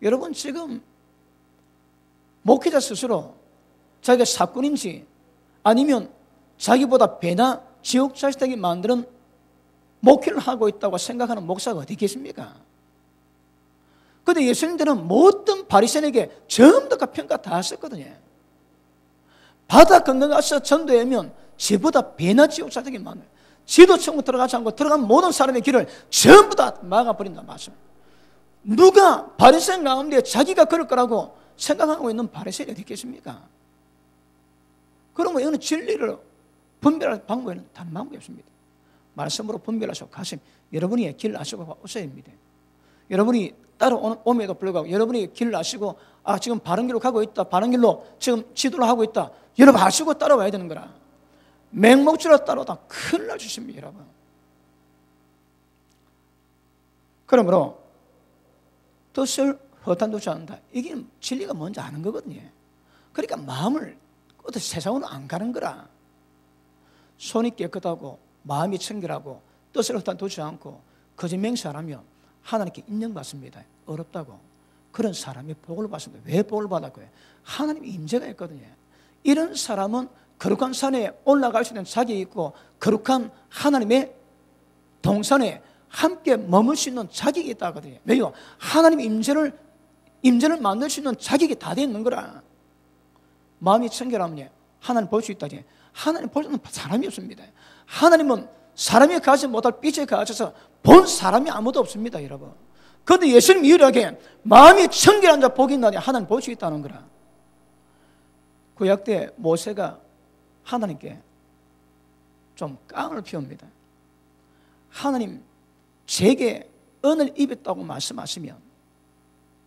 Speaker 1: 여러분 지금 목회자 스스로 자기가 사꾼인지 아니면 자기보다 배나 지옥 자식되게 만드는 목회를 하고 있다고 생각하는 목사가 어디 계십니까? 그런데 예수님들은 모든 바리새인에게 전부 다 평가 다 했었거든요. 바다 건너가서 전도하면 지보다 배나 지옥 자식되게 만들어요. 지도 천국 들어가지 않고 들어간 모든 사람의 길을 전부 다 막아버린다 말씀. 누가 바리새인 가운데 자기가 그럴 거라고 생각하고 있는 바리새인이 어디 있겠습니까? 그러면 이거는 진리를 분별할 방법에는 다른 방법이 없습니다. 말씀으로 분별하시고 가시면 여러분이 길을 아시고 오셔야 됩니다. 여러분이 따라옴에도 불구하고 여러분이 길을 아시고 지금 바른 길로 가고 있다. 바른 길로 지금 지도를 하고 있다. 여러분 아시고 따라와야 되는 거라. 맹목적으로 따라오다 큰일 날 수 있습니다, 여러분. 그러므로 뜻을 허탄두지 않는다. 이게 진리가 뭔지 아는 거거든요. 그러니까 마음을 어떻게 세상으로 안 가는 거라. 손이 깨끗하고 마음이 청결하고 뜻을 허탄두지 않고 거짓 맹세하면 하나님께 인정받습니다. 어렵다고. 그런 사람이 복을 받습니다. 왜 복을 받았고요? 하나님의 임재가 있거든요. 이런 사람은 거룩한 산에 올라갈 수 있는 자격이 있고 거룩한 하나님의 동산에 함께 머물 수 있는 자격이 있다거든요. 왜요? 하나님의 임재를 만들 수 있는 자격이 다 되어 있는 거라. 마음이 청결하면 하나님 볼 수 있다지. 하나님 볼 수 있는 사람이 없습니다. 하나님은 사람이 가지 못할 빛에 가셔서 본 사람이 아무도 없습니다, 여러분. 그런데 예수님 유일하게 마음이 청결한 자 복이 있나니 하나님 볼 수 있다는 거라. 구약 때 모세가 하나님께 좀 깡을 피웁니다. 하나님 제게 은을 입었다고 말씀하시면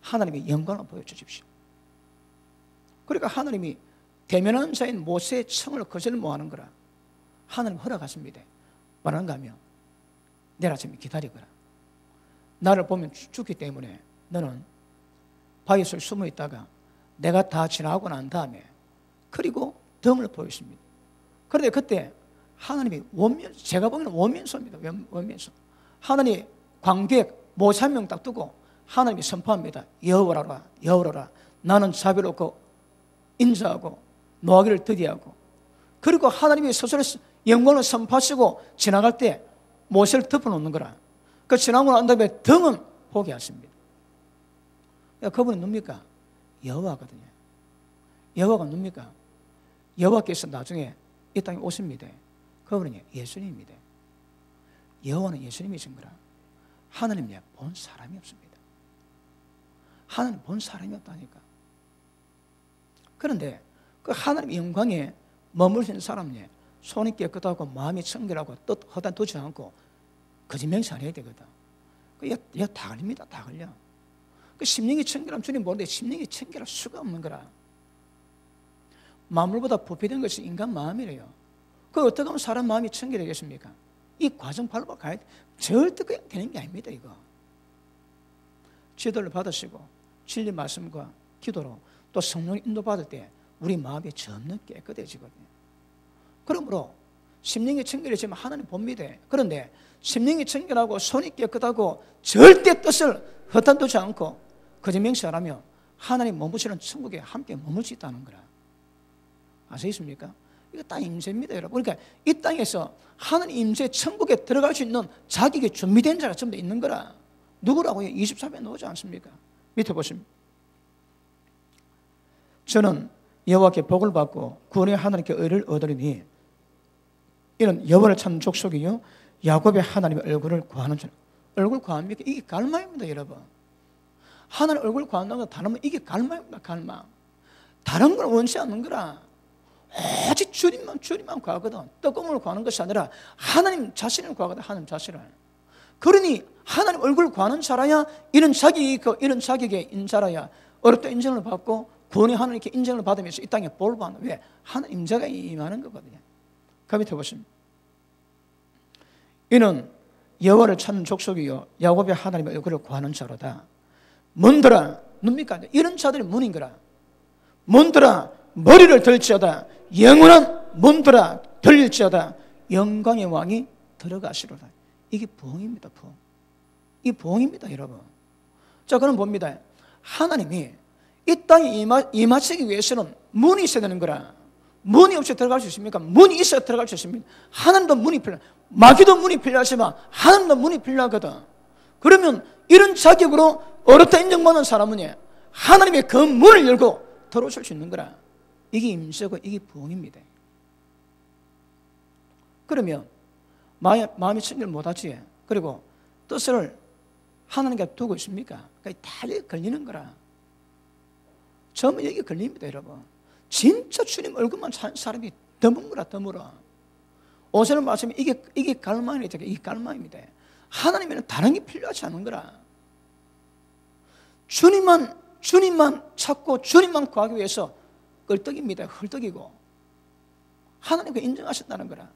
Speaker 1: 하나님의 영광을 보여주십시오. 그러니까 하나님이 대면한 자인 모세의 청을 거절 못하는 거라. 하나님 허락하십니다. 말하는가 하면 내일 아침에 기다리거라. 나를 보면 죽기 때문에 너는 바위에 숨어 있다가 내가 다 지나고 난 다음에 그리고 등을 보였습니다. 그런데 그때 하나님이 제가 보기에는 원면소입니다. 원면소. 하나님 관객 모세 한 명 딱 두고 하나님이 선포합니다. 여호와라 나는 자비롭고 인자하고 노하기를 더디하고. 그리고 하나님이 스스로 영광을 선포하시고 지나갈 때 모세를 덮어놓는 거라. 그 지나고 난 다음에 등은 포기하십니다. 그러니까 그분이 누굽니까? 여호와거든요. 여호와가 누굽니까? 여호와께서 나중에 이 땅에 오십니다. 그분은 예수님입니다. 여호와는 예수님이신 거라. 하나님이 본 사람이 없습니다. 하나님 본 사람이 없다니까. 그런데 그 하나님의 영광에 머무르는 사람이 손이 깨끗하고 마음이 청결하고 뜻 허단 두지 않고 거짓맹세 안 해야 되거든. 이거 다 걸립니다. 다 걸려. 그 심령이 청결하면 주님 모르는데 심령이 청결할 수가 없는 거라. 만물보다 부패된 것이 인간 마음이래요. 그 어떻게 하면 사람 마음이 청결하겠습니까? 이 과정 밟아 가야 돼. 절대 그냥 되는 게 아닙니다. 이거 지도를 받으시고 진리 말씀과 기도로 또 성령 인도받을 때 우리 마음이 전혀 깨끗해지거든요. 그러므로 심령이 청결해지면 하나님 봅니다. 그런데 심령이 청결하고 손이 깨끗하고 절대 뜻을 허탄두지 않고 거짓맹세 안 하며 하나님 머무시는 천국에 함께 머물 수 있다는 거라. 아시겠습니까? 이거 다 임재입니다, 여러분. 그러니까 이 땅에서 하나님 임재 천국에 들어갈 수 있는 자격이 준비된 자가 전부 있는 거라. 누구라고요? 24배 나오지 않습니까? 밑에 보시면 저는 여호와께 복을 받고 구원의 하나님께 의를 얻으리니 이는 여호와를 찾는 족속이요 야곱의 하나님의 얼굴을 구하는 자. 얼굴 구합니까? 이게 갈망입니다, 여러분. 하나님 얼굴 구한다는 거 다른 건 이게 갈망입니다. 갈망. 다른 걸 원치 않는 거라. 오직 주님만 구하거든. 떡고물을 구하는 것이 아니라 하나님 자신을 구하거든. 하나님 자신을. 그러니 하나님 얼굴을 구하는 자라야 이런 자격이 있고 이런 자격의 인자라야 어렵다 인정을 받고 구원의 하나님께 인정을 받으면서 이 땅에 복을 받는. 왜? 하나님 임재가 임하는 거거든요. 그 밑에 보시면 이는 여호와를 찾는 족속이요 야곱의 하나님의 얼굴을 구하는 자로다. 문들아, 뭡니까? 이런 자들이 문인 거라. 문들아 머리를 들지어다. 영원한 문들아 들릴지어다. 영광의 왕이 들어가시로다. 이게 부흥입니다. 부흥. 이 부흥입니다, 여러분. 자, 그럼 봅니다. 하나님이 이 땅에 임하시기 위해서는 문이 있어야 되는 거라. 문이 없이 들어갈 수 있습니까? 문이 있어야 들어갈 수 있습니다. 하나님도 문이 필요해. 마귀도 문이 필요하지만 하나님도 문이 필요하거든. 그러면 이런 자격으로 어렵다 인정받는 사람은 하나님의 그 문을 열고 들어오실 수 있는 거라. 이게 임재고 이게 부흥입니다. 그러면 마음이 청결 못하지. 그리고 뜻을 하나님께 두고 있습니까? 그러니까 다 걸리는 거라. 전부 여기 걸립니다, 여러분. 진짜 주님 얼굴만 찾는 사람이 드문거라, 드물어. 오늘 말씀이 이게 갈망이죠. 이게 갈망입니다. 하나님에는 다른 게 필요하지 않은 거라. 주님만 찾고 주님만 구하기 위해서 껄떡입니다. 헐떡이고 하나님께 인정하셨다는 거라.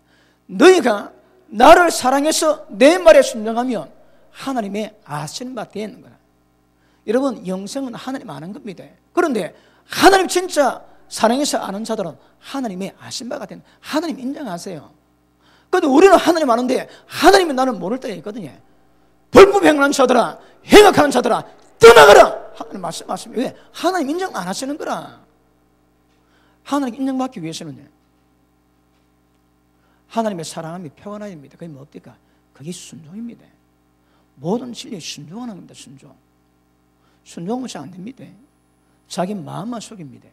Speaker 1: 너희가 나를 사랑해서 내 말에 순종하면 하나님의 아시는 바 되는 거라. 여러분, 영생은 하나님 아는 겁니다. 그런데 하나님 진짜 사랑해서 아는 자들은 하나님의 아신 바가 된, 하나님 인정하세요. 그런데 우리는 하나님 아는데 하나님이 나는 모를 때가 있거든요. 불법행하는 자들아, 행악하는 자들아 떠나가라. 하나님 말씀하십니다. 왜? 하나님 인정 안 하시는 거라. 하나님 인정받기 위해서는 하나님의 사랑함이 표현해야 됩니다. 그게 뭡니까? 그게 순종입니다. 모든 진리에 순종하는 겁니다. 순종은 잘 안 됩니다. 자기 마음만 속입니다.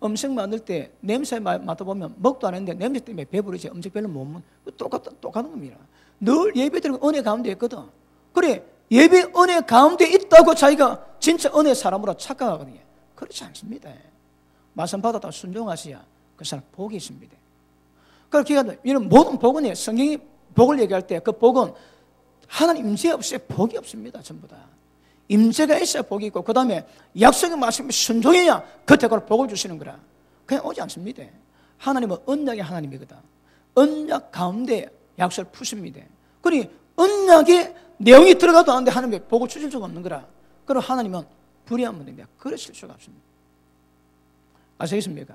Speaker 1: 음식 만들 때 냄새 맡아보면 먹도 안 했는데 냄새 때문에 배부르지 음식 별로 못 먹는 똑같은 겁니다. 늘 예배드리고 은혜 가운데 있거든. 그래, 예배 은혜 가운데 있다고 자기가 진짜 은혜 사람으로 착각하거든요. 그렇지 않습니다. 말씀 받았다 순종하셔야 그 사람 복이 있습니다. 그러니까 이런 모든 복은 성경이 복을 얘기할 때 그 복은 하나님 임재 없이 복이 없습니다. 전부 다 임재가 있어야 복이 있고 그 다음에 약속의 말씀이 순종해야 그때가 복을 주시는 거라. 그냥 오지 않습니다. 하나님은 언약의 하나님이거든. 언약 가운데 약속을 푸십니다. 그러니 언약의 내용이 들어가도 않는데 하나님의 복을 주실 수가 없는 거라. 그럼 하나님은 불의한 분입니다. 그러실 수가 없습니다. 아시겠습니까?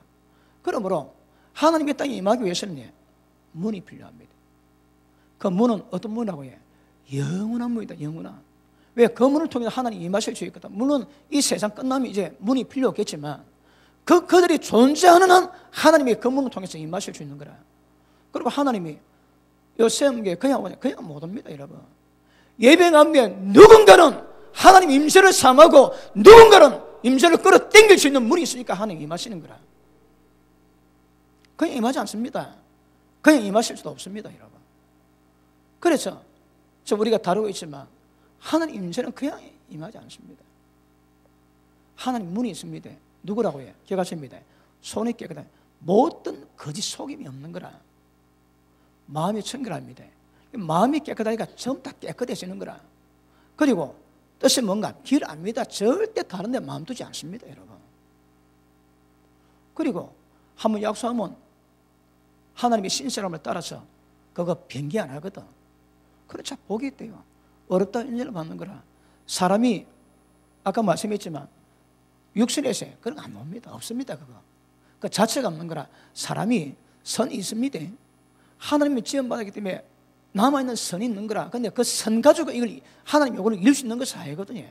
Speaker 1: 그러므로 하나님의 땅에 임하기 위해서는 문이 필요합니다. 그 문은 어떤 문이라고 해요? 영원한 문이다. 영원한. 왜? 그 문을 통해서 하나님이 임하실 수 있거든. 물론 이 세상 끝나면 이제 문이 필요 없겠지만 그들이 존재하는 한 하나님이 그 문을 통해서 임하실 수 있는 거라. 그리고 하나님이 요셉에게 그냥 못 옵니다, 여러분. 예배 가운데 누군가는 하나님 임재를 삼하고 누군가는 임재를 끌어당길 수 있는 물이 있으니까 하나님 임하시는 거라. 그냥 임하지 않습니다. 그냥 임하실 수도 없습니다, 여러분. 그래서 우리가 다루고 있지만 하나님 임재는 그냥 임하지 않습니다. 하나님 문이 있습니다. 누구라고 해요? 기억하십니다. 손이 깨끗하다. 모든 거짓 속임이 없는 거라. 마음이 청결합니다. 마음이 깨끗하니까 전부 다 깨끗해지는 거라. 그리고 뜻이 뭔가 길 압니다. 절대 다른 데 마음 두지 않습니다, 여러분. 그리고 한번 약속하면 하나님의 신실함을 따라서 그거 변기 안 하거든. 그렇죠. 복이 있대요. 어렵다 인정을 받는 거라. 사람이 아까 말씀했지만 육신에서 그런 거 안 옵니다. 없습니다. 그거. 그 자체가 없는 거라. 사람이 선이 있습니다. 하나님이 지원받았기 때문에 남아있는 선이 있는 거라. 근데 그 선 가지고 이걸 하나님 요구를 이룰 수 있는 것은 아니거든요.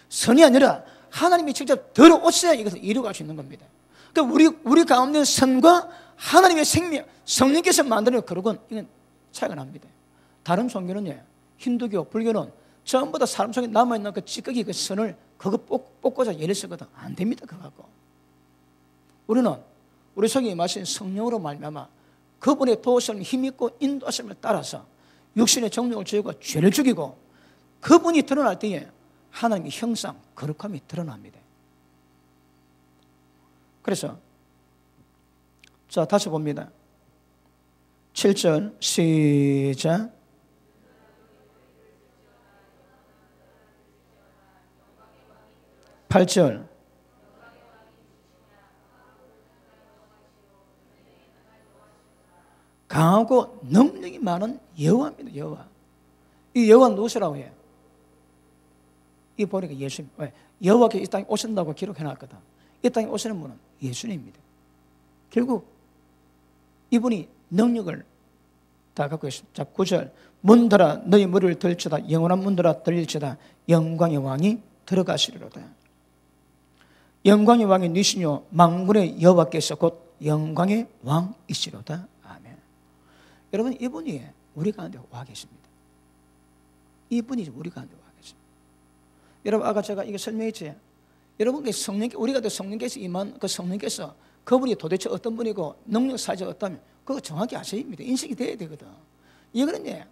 Speaker 1: 선이 아니라 하나님이 직접 들어오셔야 이것을 이루어갈 수 있는 겁니다. 그러니까 우리 가운데 선과 하나님의 생명, 성령께서 만드는 거룩은 이건 차이가 납니다. 다른 종교는요, 힌두교, 불교는 전부 다 사람 속에 남아있는 그 찌꺼기 그 선을 그거 뽑고자 예를 쓰거든. 안 됩니다, 그거 갖고. 우리는 우리 속에 임하신 성령으로 말미암아 그분의 도우심을 힘있고 인도하심을 따라서 육신의 정욕을 죽이고 죄를 죽이고 그분이 드러날 때에 하나님의 형상, 거룩함이 드러납니다. 그래서 자, 다시 봅니다. 7절 시작. 팔절 강하고 능력이 많은 여호와입니다. 여호와. 이 여호와 누구시라고 해요? 이 보니까 예수님. 왜? 여호와께서 이 땅에 오신다고 기록해놨거든. 이 땅에 오시는 분은 예수님입니다. 결국 이분이 능력을 다 갖고 있습니다. 자, 9절 문들아 너희 머리를 들치다 영원한 문들아 들릴지다 영광의 왕이 들어가시리로다. 영광의 왕이 니시뇨 만군의 여호와께서 곧 영광의 왕이시로다. 아멘. 여러분, 이분이 우리 가운데 와 계십니다. 이분이 우리 가운데 와 계십니다. 여러분, 아까 제가 이거 설명했지. 여러분, 우리가 성령께서 임한 그 성령께서 그분이 도대체 어떤 분이고 능력 사지가 어떠면 그거 정확히 아셔야 됩니다. 인식이 돼야 되거든. 이거는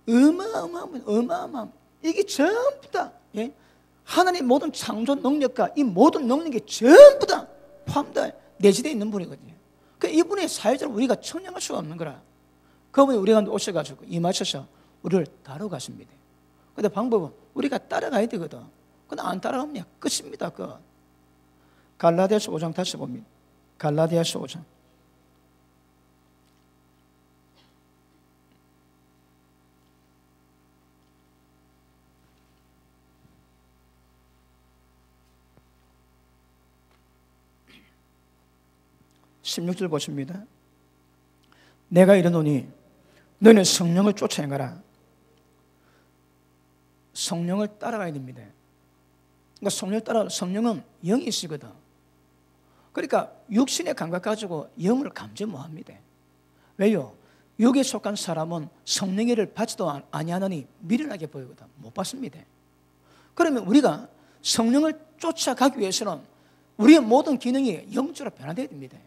Speaker 1: 어마어마한 이게 전부 다, 예? 하나님의 모든 창조 능력과 이 모든 능력이 전부 다 포함되어 내재되어 있는 분이거든요. 그러니까 이분의 사회적으로 우리가 청량할 수가 없는 거라. 그분이 우리 가운데 오셔가지고 임하셔서 우리를 다뤄가십니다. 근데 방법은 우리가 따라가야 되거든. 근데 안 따라가면 끝입니다. 갈라디아서 5장 다시 봅니다. 갈라디아서 5장. (16절) 보십니다. 내가 이르노니 너는 성령을 쫓아 행하라. 성령을 따라가야 됩니다. 그러니까 성령을 따라, 성령은 영이시거든. 그러니까 육신의 감각 가지고 영을 감지 못합니다. 왜요? 육에 속한 사람은 성령을 받지도 아니하느니 미련하게 보이거든. 못 받습니다. 그러면 우리가 성령을 쫓아가기 위해서는 우리의 모든 기능이 영적으로 변화되어야 됩니다.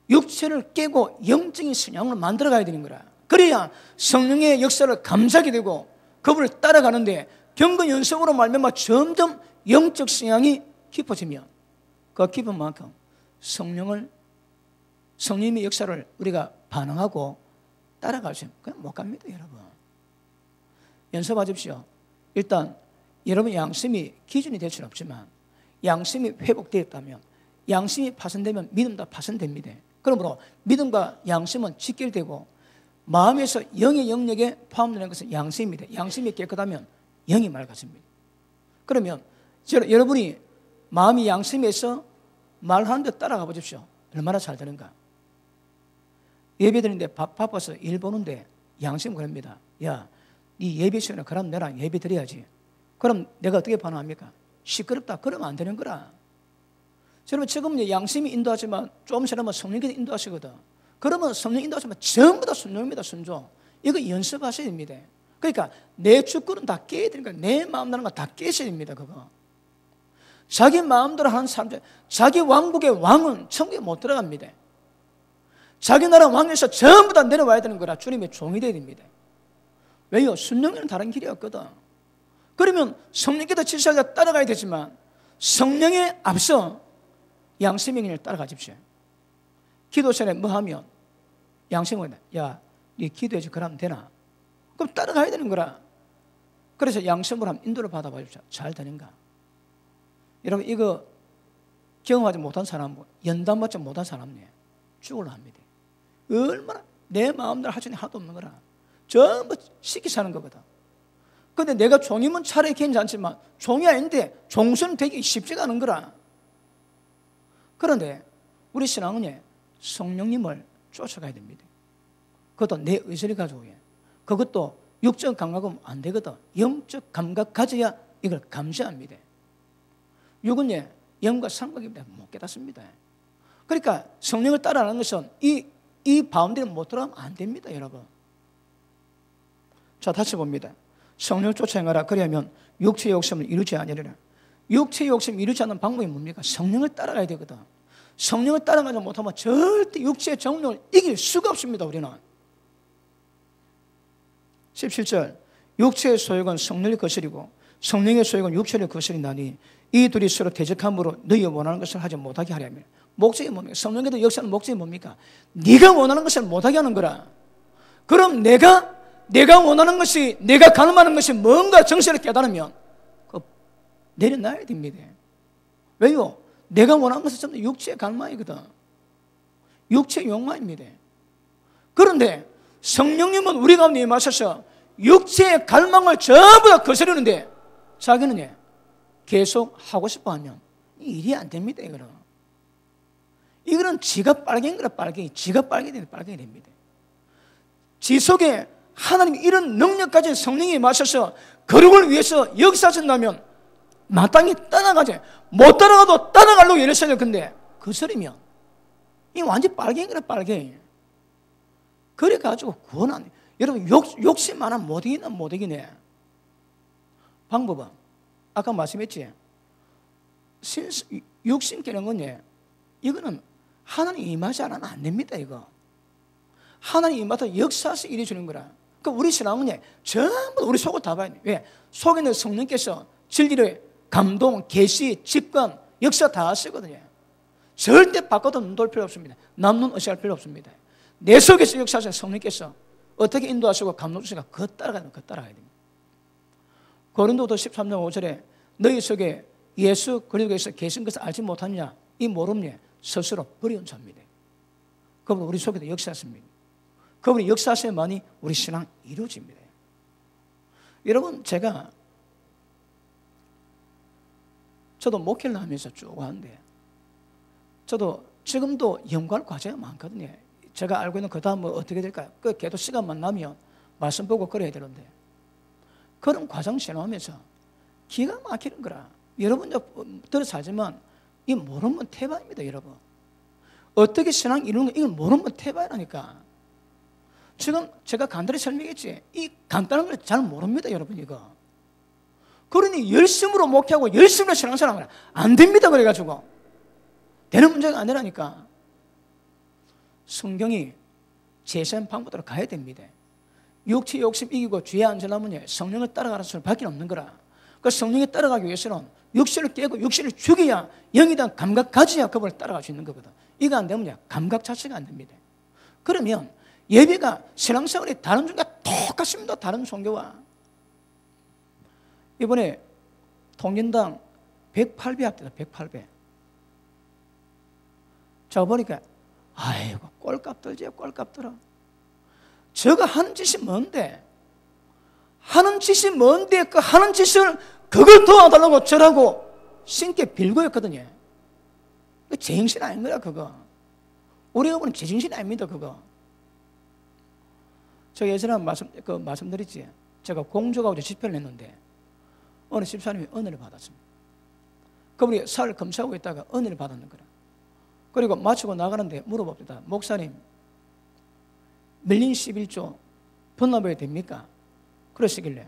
Speaker 1: 육체를 깨고 영적인 신앙을 만들어가야 되는 거라. 그래야 성령의 역사를 감사하게 되고 그분을 따라가는데 경건 연습으로 말미암아 점점 영적 신앙이 깊어지면 그 깊은 만큼 성령님의 역사를 우리가 반응하고 따라갈 수 있는 그냥 못 갑니다, 여러분. 연습하십시오. 일단 여러분 양심이 기준이 될 수는 없지만 양심이 회복되었다면, 양심이 파손되면 믿음도 파손됩니다. 그러므로 믿음과 양심은 직결되고 마음에서 영의 영역에 포함되는 것은 양심입니다. 양심이 깨끗하면 영이 맑아집니다. 그러면 여러분이 마음이 양심에서 말하는 데 따라가 보십시오. 얼마나 잘 되는가. 예배 드리는데 바빠서 일 보는데 양심은 그럽니다. 야, 네 예배 시간에 그럼 내랑 예배 드려야지. 그럼 내가 어떻게 반응합니까? 시끄럽다. 그러면 안 되는 거라. 여러분, 지금 양심이 인도하지만 좀 지나면 성령께서 인도하시거든. 그러면 성령 인도하시면 전부 다 순종입니다. 순종. 이거 연습하셔야 됩니다. 그러니까 내 주권은 다 깨야 되니까 내 마음대로 하는 거 다 깨셔야 됩니다. 그거. 자기 마음대로 하는 사람들, 자기 왕국의 왕은 천국에 못 들어갑니다. 자기 나라 왕에서 전부 다 내려와야 되는 거라 주님의 종이 되어야 됩니다. 왜요? 순종에는 다른 길이 없거든. 그러면 성령께서 지시하자 따라가야 되지만 성령에 앞서 양심행위를 따라가십시오. 기도 전에 뭐 하면 양심은 야, 네 기도해야지 그러면 되나? 그럼 따라가야 되는 거라. 그래서 양심으로 한번 인도를 받아봐십시오. 잘 되는가? 여러분 이거 경험하지 못한 사람, 연단받지 못한 사람이에요. 죽으려 합니다. 얼마나 내 마음대로 할 수 있는 하나도 없는 거라. 전부 시키 사는 거거든. 근데 내가 종이면 차라리 괜찮지만 종이 아닌데 종수는 되기 쉽지가 않은 거라. 그런데 우리 신앙은 성령님을 쫓아가야 됩니다. 그것도 내 의지를 가지고 그것도 육적 감각은 안 되거든. 영적 감각 가져야 이걸 감시합니다. 육은 영과 상관이 못 깨닫습니다. 그러니까 성령을 따라하는 것은 이 바운드를 못 들어가면 안 됩니다, 여러분. 자, 다시 봅니다. 성령을 쫓아 행하라. 그러면 육체의 욕심을 이루지 아니하리라. 육체의 욕심을 이루지 않는 방법이 뭡니까? 성령을 따라가야 되거든. 성령을 따라가지 못하면 절대 육체의 정욕을 이길 수가 없습니다, 우리는. 17절 육체의 소욕은 성령의 거슬이고 성령의 소욕은 육체의 거슬이나니 이 둘이 서로 대적함으로 너희 원하는 것을 하지 못하게 하려면 목적이 뭡니까? 성령께도 역사하는 목적이 뭡니까? 네가 원하는 것을 못하게 하는 거라. 그럼 내가 원하는 것이, 내가 가늠하는 것이 뭔가 정신을 깨달으면 내려놔야 됩니다. 왜요? 내가 원하는 것은 전부 육체의 갈망이거든. 육체의 욕망입니다. 그런데 성령님은 우리 가운데 임하셔서 육체의 갈망을 전부 다 거스르는데 자기는 계속 하고 싶어 하면 일이 안 됩니다. 이거는 지가 빨갱인 거라. 빨갱이. 지가 빨갱이 됩니다. 지 속에 하나님이 이런 능력 가진 성령이 임하셔서 거룩을 위해서 역사하신다면 마땅히 따라가지. 못 따라가도 따라가려고 이랬어야 될 건데 거스르면 이 완전 빨갱이라. 빨갱이. 그래가지고 구원 안 돼. 여러분 욕심 많아 못 이기네. 방법은 아까 말씀했지. 욕심 깨는 건 이거는 하나님 임하지 않으면 안 됩니다. 이거 하나님 임하다 역사에서 일해 주는 거라. 그러니까 우리 신앙은 전부 우리 속을 다 봐야 돼. 왜? 속에 있는 성령께서 진리를 감동, 계시, 직관, 역사 다 하시거든요. 절대 바꿔도 눈 돌 필요 없습니다. 남눈 의식할 필요 없습니다. 내 속에서 역사하시는 성령께서 어떻게 인도하시고 감동 주시니까 그거 따라가야 됩니다. 고린도서 13장 5절에 너희 속에 예수 그리스도께서 계신 것을 알지 못하느냐 이 모름에 스스로 버려온 자입니다. 그분은 우리 속에도 역사하십니다. 그분이 역사하셔야만이 우리 신앙 이루어집니다. 여러분 저도 목회를 하면서 쭉 하는데 저도 지금도 연구할 과제가 많거든요. 제가 알고 있는 그 다음은 어떻게 될까요? 그 걔도 시간만 나면 말씀 보고 그래야 되는데 그런 과정 지나오면서 기가 막히는 거라. 여러분 들어 살지만 이 모르면 태반입니다. 여러분 어떻게 신앙 이루는 거 이걸 모르면 태반이라니까. 지금 제가 간단히 설명했지 이 간단한 걸 잘 모릅니다. 여러분 이거 그러니 열심으로 목회하고 열심으로 신앙생활하면 안 됩니다. 그래가지고 되는 문제가 아니라니까. 성경이 제시한 방법대로 가야 됩니다. 육체 욕심 이기고 주의 안전하면 성령을 따라가는 수밖에 없는 거라. 그 성령에 따라가기 위해서는 육신을 깨고 육신을 죽여야 영에 대한 감각 가져야 그분을 따라갈 수 있는 거거든. 이거 안 되면 감각 자체가 안 됩니다. 그러면 예배가 신앙생활이 다른 종교와 똑같습니다. 다른 종교와. 이번에 통진당 108배 합니다. 108배. 저 보니까 아이고 꼴값 들지. 꼴값 들어. 저가 하는 짓이 뭔데? 하는 짓이 뭔데 그 하는 짓을 그걸 도와달라고 저라고 신께 빌고 했거든요. 제정신 아닌 거야 그거. 우리가 보는 제정신이 아닙니다 그거. 저 예전에 말씀드렸지. 제가 공주가고 집회를 했는데 어느 집사님이 은혜를 받았습니다. 그분이 살을 검사하고 있다가 은혜를 받았는 거라. 그리고 마치고 나가는데 물어봅니다. 목사님 밀린 11조 분납해야 됩니까? 그러시길래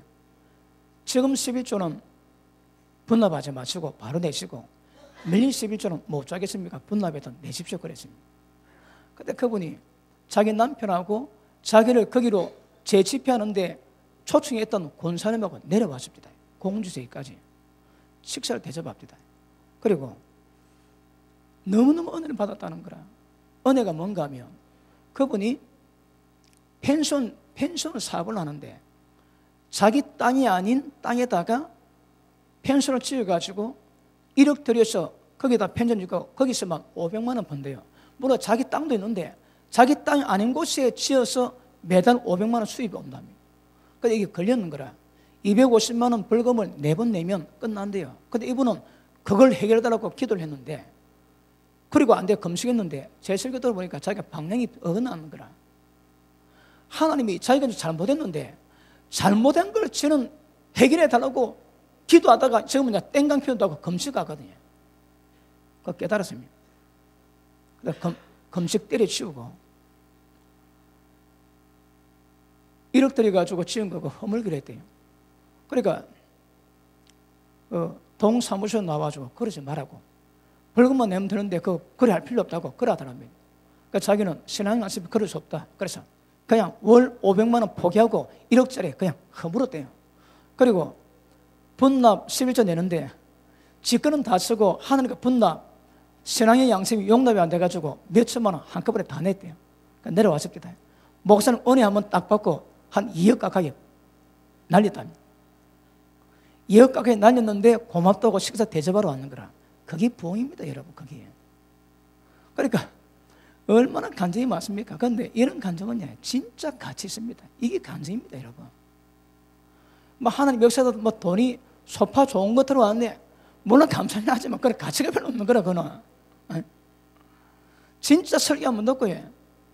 Speaker 1: 지금 11조는 분납하지 마시고 바로 내시고 밀린 11조는 못 자겠습니까? 분납해서 내십시오 그랬습니다. 근데 그분이 자기 남편하고 자기를 거기로 재집회하는데 초청했던 권사님하고 내려왔습니다. 공주제까지 식사를 대접합니다. 그리고 너무너무 은혜를 받았다는 거라. 은혜가 뭔가 하면 그분이 펜션 사업을 하는데 자기 땅이 아닌 땅에다가 펜션을 지어가지고 1억 들여서 거기다 펜션 짓고 거기서 막 500만 원 번대요. 물론 자기 땅도 있는데 자기 땅이 아닌 곳에 지어서 매달 500만 원 수입이 온답니다. 근데 이게 걸렸는 거라. 250만 원 벌금을 4번 내면 끝난대요. 근데 이분은 그걸 해결해달라고 기도를 했는데 그리고 안 돼 금식했는데 제 설교 들어보니까 자기가 방향이 어긋나는 거라. 하나님이 자기가 잘못했는데 잘못한 걸 저는 해결해달라고 기도하다가 지금은 이제 땡강 피우도 하고 금식하거든요. 그거 깨달았습니다. 그래서 금식 때려치우고 1억 들여가지고 지은 거고 허물그랬대요. 그러니까 동사무소 나와가지고 그러지 말라고 벌금만 내면 되는데 그래 할 필요 없다고 그러더랍니다. 그러니까 자기는 신앙이 없으면 그럴 수 없다. 그래서 그냥 월 500만 원 포기하고 1억짜리 그냥 허물었대요. 그리고 분납 11조 내는데 지금은 다 쓰고 하나님께 분납 신앙의 양심이 용납이 안 돼가지고 몇천만 원 한꺼번에 다 냈대요. 그러니까 내려왔습니다. 목사는 은혜 한번 딱 받고 한 2억 가까이 날렸답니다. 2억 가까이 날렸는데 고맙다고 식사 대접하러 왔는 거라. 그게 부흥입니다 여러분. 그게. 그러니까 얼마나 간증이 많습니까? 그런데 이런 간증은 진짜 가치 있습니다. 이게 간증입니다 여러분. 뭐 하나님 역사도 뭐 돈이 소파 좋은 거 들어왔네. 물론 감사는 하지만 그래 가치가 별로 없는 거라 그는. 진짜 설교 한번 듣고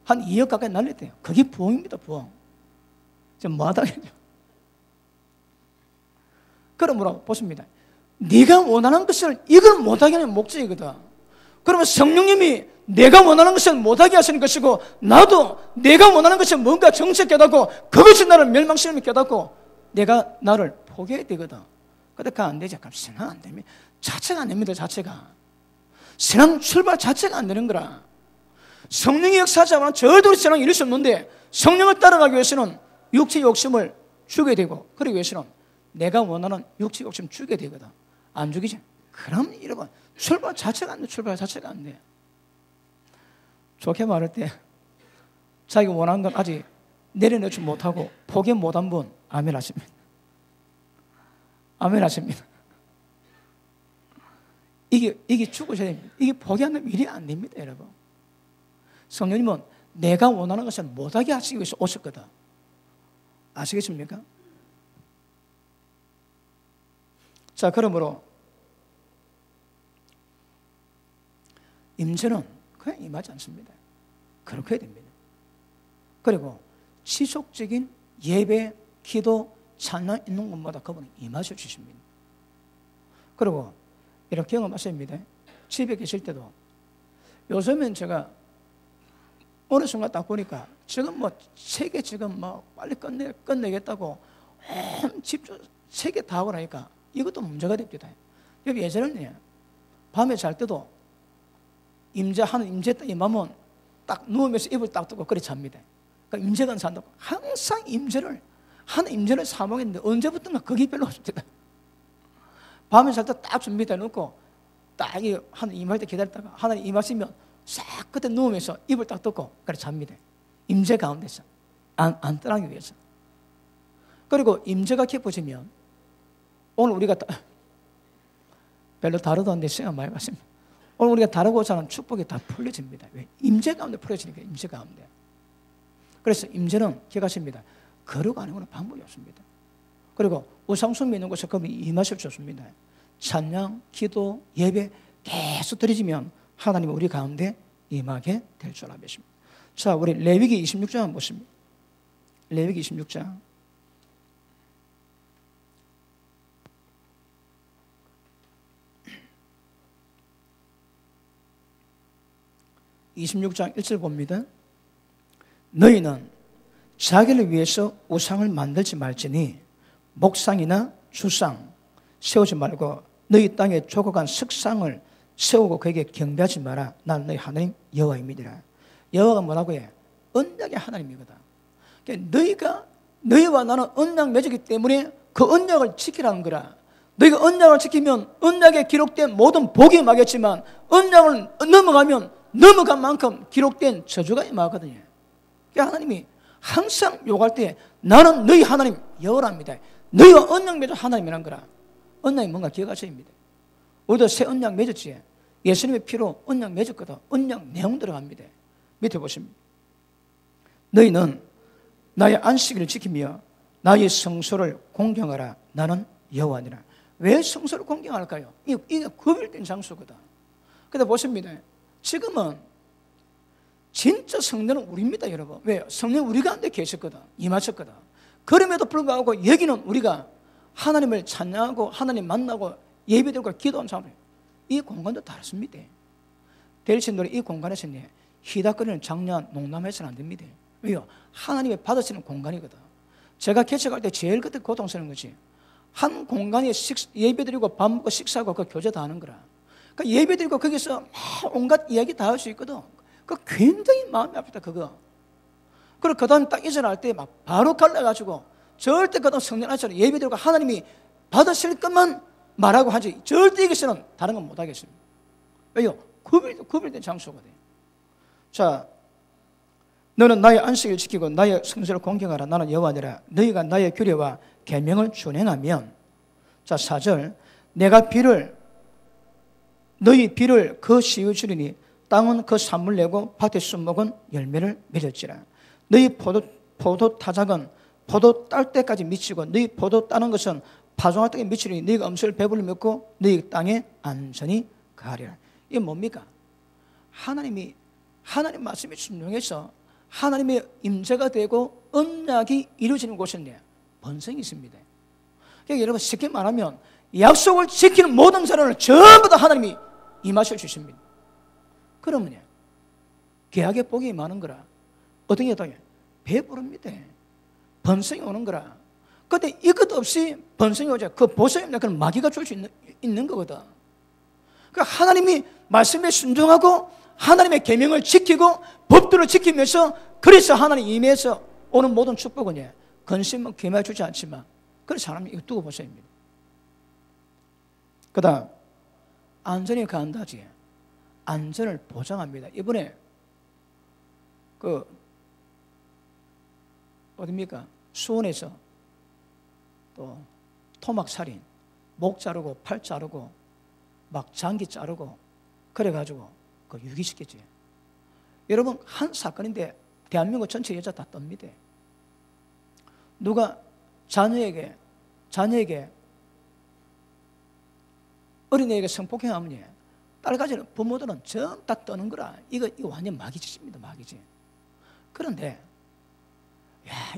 Speaker 1: 한 2억 가까이 날렸대요. 그게 부흥입니다 부흥. 지금 뭐하다겠죠. 그러므로 보십니다. 네가 원하는 것을 이걸 못하게 하는 목적이거든. 그러면 성령님이 내가 원하는 것을 못하게 하시는 것이고 나도 내가 원하는 것이 뭔가 정책 깨닫고 그것이 나를 멸망시키는 깨닫고 내가 나를 포기해야 되거든. 근데 그거 안 되지. 그럼 신앙 안 됩니다. 자체가 안 됩니다. 자체가. 신앙 출발 자체가 안 되는 거라. 성령이 역사하지 않으면 절대로 신앙을 이룰 수 없는데 성령을 따라가기 위해서는 육체 욕심을 죽여야 되고 그러기 위해서는 내가 원하는 육체 욕심 죽여야 되거든. 안 죽이지. 그럼 여러분 출발 자체가 안 돼. 출발 자체가 안 돼. 좋게 말할 때 자기가 원하는 건 아직 내려놓지 못하고 포기 못한 분 아멘 하십니다. 아멘 하십니다. 이게 죽으셔야 됩니다. 이게 포기하는 일이 안 됩니다 여러분. 성령님은 내가 원하는 것을 못하게 하시기 위해서 오셨거든. 아시겠습니까? 자, 그러므로 임재는 그냥 임하지 않습니다. 그렇게 해야 됩니다. 그리고 지속적인 예배, 기도, 찬양 있는 곳마다 그분은 임하셔 주십니다. 그리고 이렇게 경험하십니다. 집에 계실 때도 요즘엔 제가 어느 순간 딱 보니까 지금 뭐 세계 지금 뭐 빨리 끝내겠다고 집중 세계 다 하고 나니까 이것도 문제가 됩니다. 여기 예전에는 밤에 잘 때도 하는 임재 때 임하면 딱 누우면서 입을 딱 뜯고 그래 잡니다. 그러니까 임재가 산다고 항상 하는 임재를 사모했는데 언제부턴가 그게 별로 없습니다. 밤에 잘 때 딱 준비돼 놓고 딱 하나님 임할 때 기다렸다가 하나님 임하시면 싹 그때 누우면서 입을 딱 뜯고 그래 잡니다. 임재 가운데서 안 떠나기 위해서. 그리고 임재가 깊어지면 오늘 우리가 별로 다루도 않는데 시간 많이 갔습니다. 오늘 우리가 다루고자 하는 축복이 다 풀려집니다. 왜? 임재 가운데 풀려지니까 임재 가운데. 그래서 임재는 기억하십니다. 걸어가는 건 방법이 없습니다. 그리고 우상숭배 있는 곳에 그분이 임하실 수 없습니다. 찬양, 기도, 예배 계속 드려지면 하나님이 우리 가운데 임하게 될 줄 아십니다. 자, 우리 레위기 26장 한번 보십니다. 레위기 26장. (26장) 1절 봅니다. 너희는 자기를 위해서 우상을 만들지 말지니 목상이나 주상 세우지 말고 너희 땅에 조그간 석상을 세우고 그에게 경배하지 마라. 나는 너희 하나님 여호와입니다. 여호와가 뭐라고 해? 언약의 하나님이거든. 그러니까 너희와 나는 언약 맺었기 때문에 그 언약을 지키라는 거라. 너희가 언약을 지키면 언약에 기록된 모든 복이 임하겠지만 언약을 넘어가면 넘어간 만큼 기록된 저주가 임하거든요. 그러니까 하나님이 항상 요구할 때 나는 너희 하나님 여호와랍니다. 너희와 언약 맺은 하나님이란 거라. 언약이 뭔가 기억하셔야 합니다. 우리도 새 언약 맺었지. 예수님의 피로 언약 맺었거든. 언약 내용 들어갑니다. 밑에 보십니다. 너희는 나의 안식일을 지키며 나의 성소를 공경하라. 나는 여호와니라. 왜 성소를 공경할까요? 이게 구별된 장소거든. 근데 보십니다. 지금은 진짜 성령은 우리입니다, 여러분. 왜요? 성령 우리 가운데 계셨거든. 임하셨거든. 그럼에도 불구하고 여기는 우리가 하나님을 찬양하고 하나님 만나고 예배드리고 기도하는 사람이에요. 이 공간도 다릅니다. 대리신들이 이 공간에서 희닥거리는 장난 농담해서는 안 됩니다. 왜요? 하나님이 받으시는 공간이거든. 제가 개척할 때 제일 그때 고통스러운 거지. 한 공간에 예배드리고 밥 먹고 식사하고 그 교제 다 하는 거라. 그러니까 예배드리고 거기서 막 온갖 이야기 다 할 수 있거든. 그 굉장히 마음이 아프다 그거. 그리고 그 다음 딱 이전할 때 막 바로 갈라가지고 절대 그 다음 성령 안에서 예배드리고 하나님이 받으실 것만 말하고 하지 절대 여기서는 다른 건 못하겠습니다. 왜요? 구별된 장소거든요. 자, 너는 나의 안식을 지키고 나의 성소를 공경하라. 나는 여호와니라. 너희가 나의 규례와 계명을 준행하면, 자 4절, 내가 너희 비를 그 시유 주리니 땅은 그 산물 내고 밭의 순목은 열매를 맺을지라. 너희 포도 타작은 포도 딸 때까지 미치고 너희 포도 따는 것은 파종할 때까지 미치니 너희가 음식을 배불리 먹고 너희 땅에 안전히 가리라. 이게 뭡니까? 하나님 말씀이 순종해서 하나님의 임재가 되고 언약이 이루어지는 곳인데 번성이 있습니다. 그러니까 여러분 쉽게 말하면 약속을 지키는 모든 사람을 전부 다 하나님이 임하셔 주십니다. 그러면 계약의 복이 많은 거라. 어떤 게 더 배부릅니다. 번성이 오는 거라. 그런데 이것 없이 번성이 오자 그 보석이 없는 그런 마귀가 줄 수 있는 거거든. 그러니까 하나님이 말씀에 순종하고 하나님의 계명을 지키고 법도를 지키면서 그래서 하나님 임해서 오는 모든 축복은 건심은 기만해 주지 않지만 그래서 하나님 이거 두고 보셔야 합니다. 그 다음 안전이 간다지. 안전을 보장합니다. 이번에 어딥니까? 수원에서 또 토막살인, 목 자르고 팔 자르고 막 장기 자르고 그래가지고 그 유기시켰지. 여러분 한 사건인데 대한민국 전체 여자 다 떱니다. 누가 자녀에게 어린애에게 성폭행하면 딸 가지는 부모들은 전부 다 떠는 거라. 이거 완전 마귀짓입니다. 마귀짓. 그런데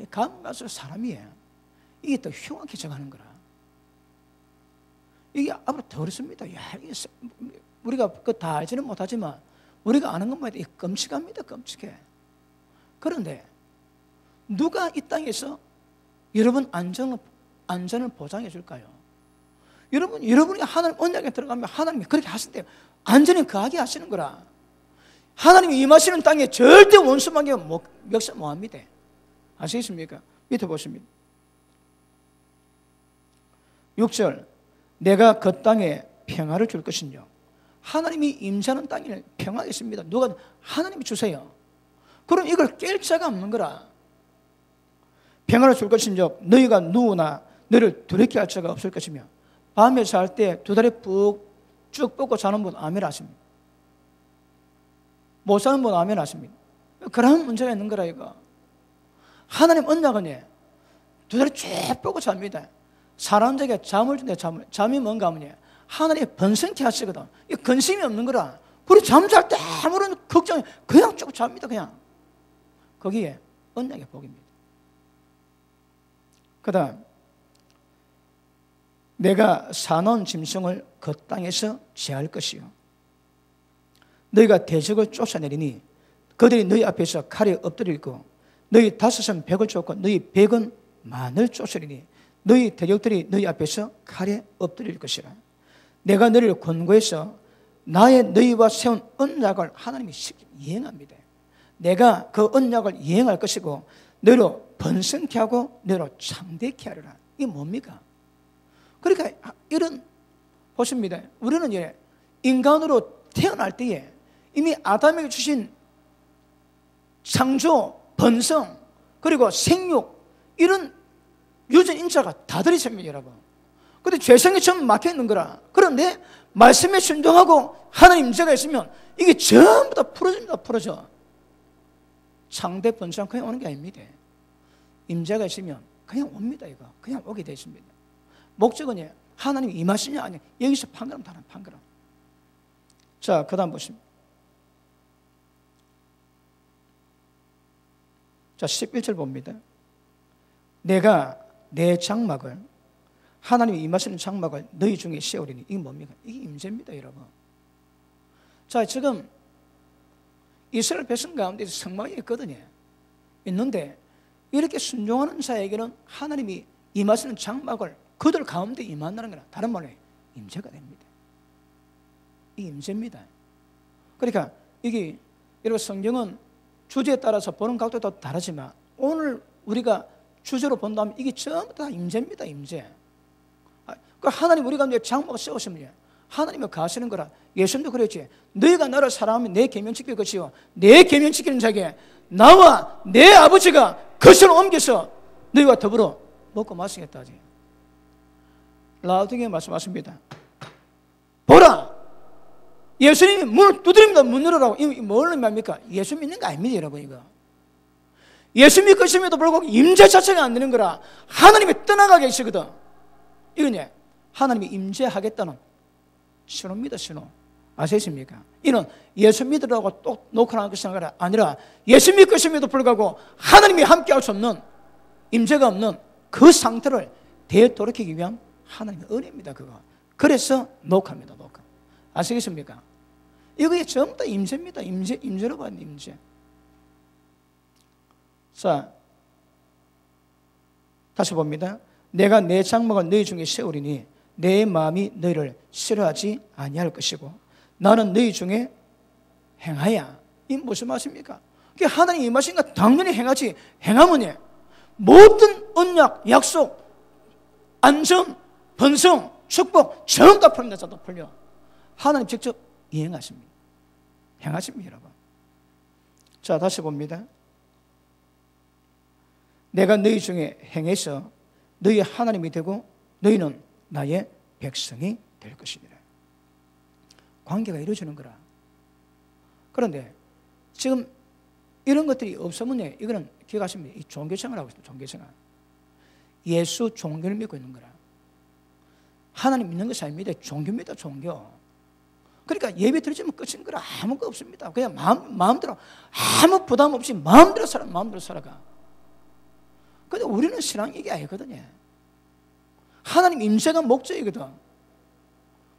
Speaker 1: 가면 갈수록 사람이 이게 더 흉하게 져가는 거라. 이게 앞으로 더 어렵습니다. 이게 우리가 다 알지는 못하지만 우리가 아는 것만 해도 끔찍합니다. 끔찍해. 그런데 누가 이 땅에서 여러분 안전을 보장해 줄까요? 여러분이 하나님 언약에 들어가면 하나님이 그렇게 하신대요. 안전히 거하게 하시는 거라. 하나님이 임하시는 땅에 절대 원수만 멱살 못 합니다. 아시겠습니까? 밑에 보십니다. 6절, 내가 그 땅에 평화를 줄 것이뇨. 하나님이 임재하는 땅에 평화가 있습니다. 누가 하나님이 주세요. 그럼 이걸 깰 자가 없는 거라. 평화를 줄 것이뇨. 너희가 누구나 너를 두렵게 할 자가 없을 것이며 밤에 잘 때 두 다리 쭉 뻗고 자는 분 아멘 하십니다. 못 사는 분 아멘 하십니다. 그런 문제가 있는 거라 이거. 하나님 언약은 두 다리 쭉 뻗고 잡니다. 사람에게 잠을 준대. 잠이 뭔가 하면 하나님이 번성케 하시거든. 이 근심이 없는 거라. 그리고 잠잘 때 아무런 걱정이 그냥 쭉 잡니다. 그냥 거기에 언약의 복입니다. 그 다음 내가 사놓은 짐승을 그 땅에서 제할 것이요 너희가 대적을 쫓아내리니 그들이 너희 앞에서 칼에 엎드리고 너희 5은 100을 쫓고 너희 100은 만을 쫓으리니 너희 대적들이 너희 앞에서 칼에 엎드릴 것이라. 내가 너희를 권고해서 나의 너희와 세운 언약을 하나님이 이행합니다. 내가 그 언약을 이행할 것이고 너희로 번성케 하고 너희로 창대케 하리라. 이게 뭡니까? 그러니까 이런 보십니다. 우리는 이제 인간으로 태어날 때에 이미 아담에게 주신 창조, 번성, 그리고 생육 이런 유전 인자가 다 들이칩니다, 여러분. 근데 죄성이 전부 막혀 있는 거라. 그런데 말씀에 순종하고 하나님 임재가 있으면 이게 전부 다 풀어집니다, 풀어져. 창대 번성 그냥 오는 게 아닙니다. 임재가 있으면 그냥 옵니다, 이거. 그냥 오게 되어 있습니다. 목적은 하나님 임하시냐 아니냐. 여기서 판가름 다른 판가름. 자, 그 다음 보십니다. 자, 11절 봅니다. 내가 내 장막을 하나님이 임하시는 장막을 너희 중에 세우리니. 이게 뭡니까? 이게 임재입니다, 여러분. 자, 지금 이스라엘 백성 가운데 성막이 있거든요. 있는데 이렇게 순종하는 자에게는 하나님이 임하시는 장막을 그들 가운데 임한다는 거라. 다른 말로 임재가 됩니다. 이 임재입니다. 그러니까 이게 여러분 성경은 주제에 따라서 보는 각도도 다르지만 오늘 우리가 주제로 본다면 이게 전부 다 임재입니다, 임재. 그 하나님 우리 가운데 장막을 세우시면 하나님이 가시는 거라. 예수님도 그랬지. 너희가 나를 사랑하면 내 계명 지킬 것이요 내 계명 지키는 자에게 나와 내 아버지가 것을 옮겨서 너희와 더불어 먹고 마시겠다 하지. 라우디게 말씀하십니다. 보라, 예수님이 문을 두드립니다. 문 열으라고. 이거 뭘 의미합니까? 예수 믿는 거 아닙니다, 여러분. 이거 예수 믿고 있음에도 불구하고 임재 자체가 안 되는 거라. 하나님이 떠나가 계시거든. 이건 하나님이 임재하겠다는 신호입니다, 신호. 아시겠습니까? 이는 예수 믿으라고 또 놓고 나는 것이 아니라 예수 믿고 있음에도 불구하고 하나님이 함께할 수 없는 임재가 없는 그 상태를 되돌이키기 위한 하나님의 은혜입니다, 그거. 그래서 녹화입니다, 녹화. 아시겠습니까? 이게 전부 다 임재입니다. 임재로 봐야 임재. 자, 다시 봅니다. 내가 내 장막을 너희 중에 세우리니 내 마음이 너희를 싫어하지 아니할 것이고 나는 너희 중에 행하야. 이 무슨 말씀입니까? 하나님 임하신 거 당연히 행하지. 행하면 모든 언약, 약속, 안전, 번성, 축복 전부 다 풀린다, 전부 풀려. 하나님 직접 이행하십니다. 행하십니다, 여러분. 자, 다시 봅니다. 내가 너희 중에 행해서 너희 하나님이 되고 너희는 나의 백성이 될 것이니라. 관계가 이루어지는 거라. 그런데 지금 이런 것들이 없으면 이거는 기억하십니다. 이 종교생활을 하고 있습니다. 종교생활. 예수 종교를 믿고 있는 거라. 하나님 믿는 것이 아닙니다. 종교입니다, 종교. 그러니까 예배 드리지면 끝인 거라. 아무것도 없습니다. 그냥 마음대로 아무 부담 없이 마음대로 살아가. 근데 우리는 신앙이 이게 아니거든요. 하나님 임재가 목적이거든.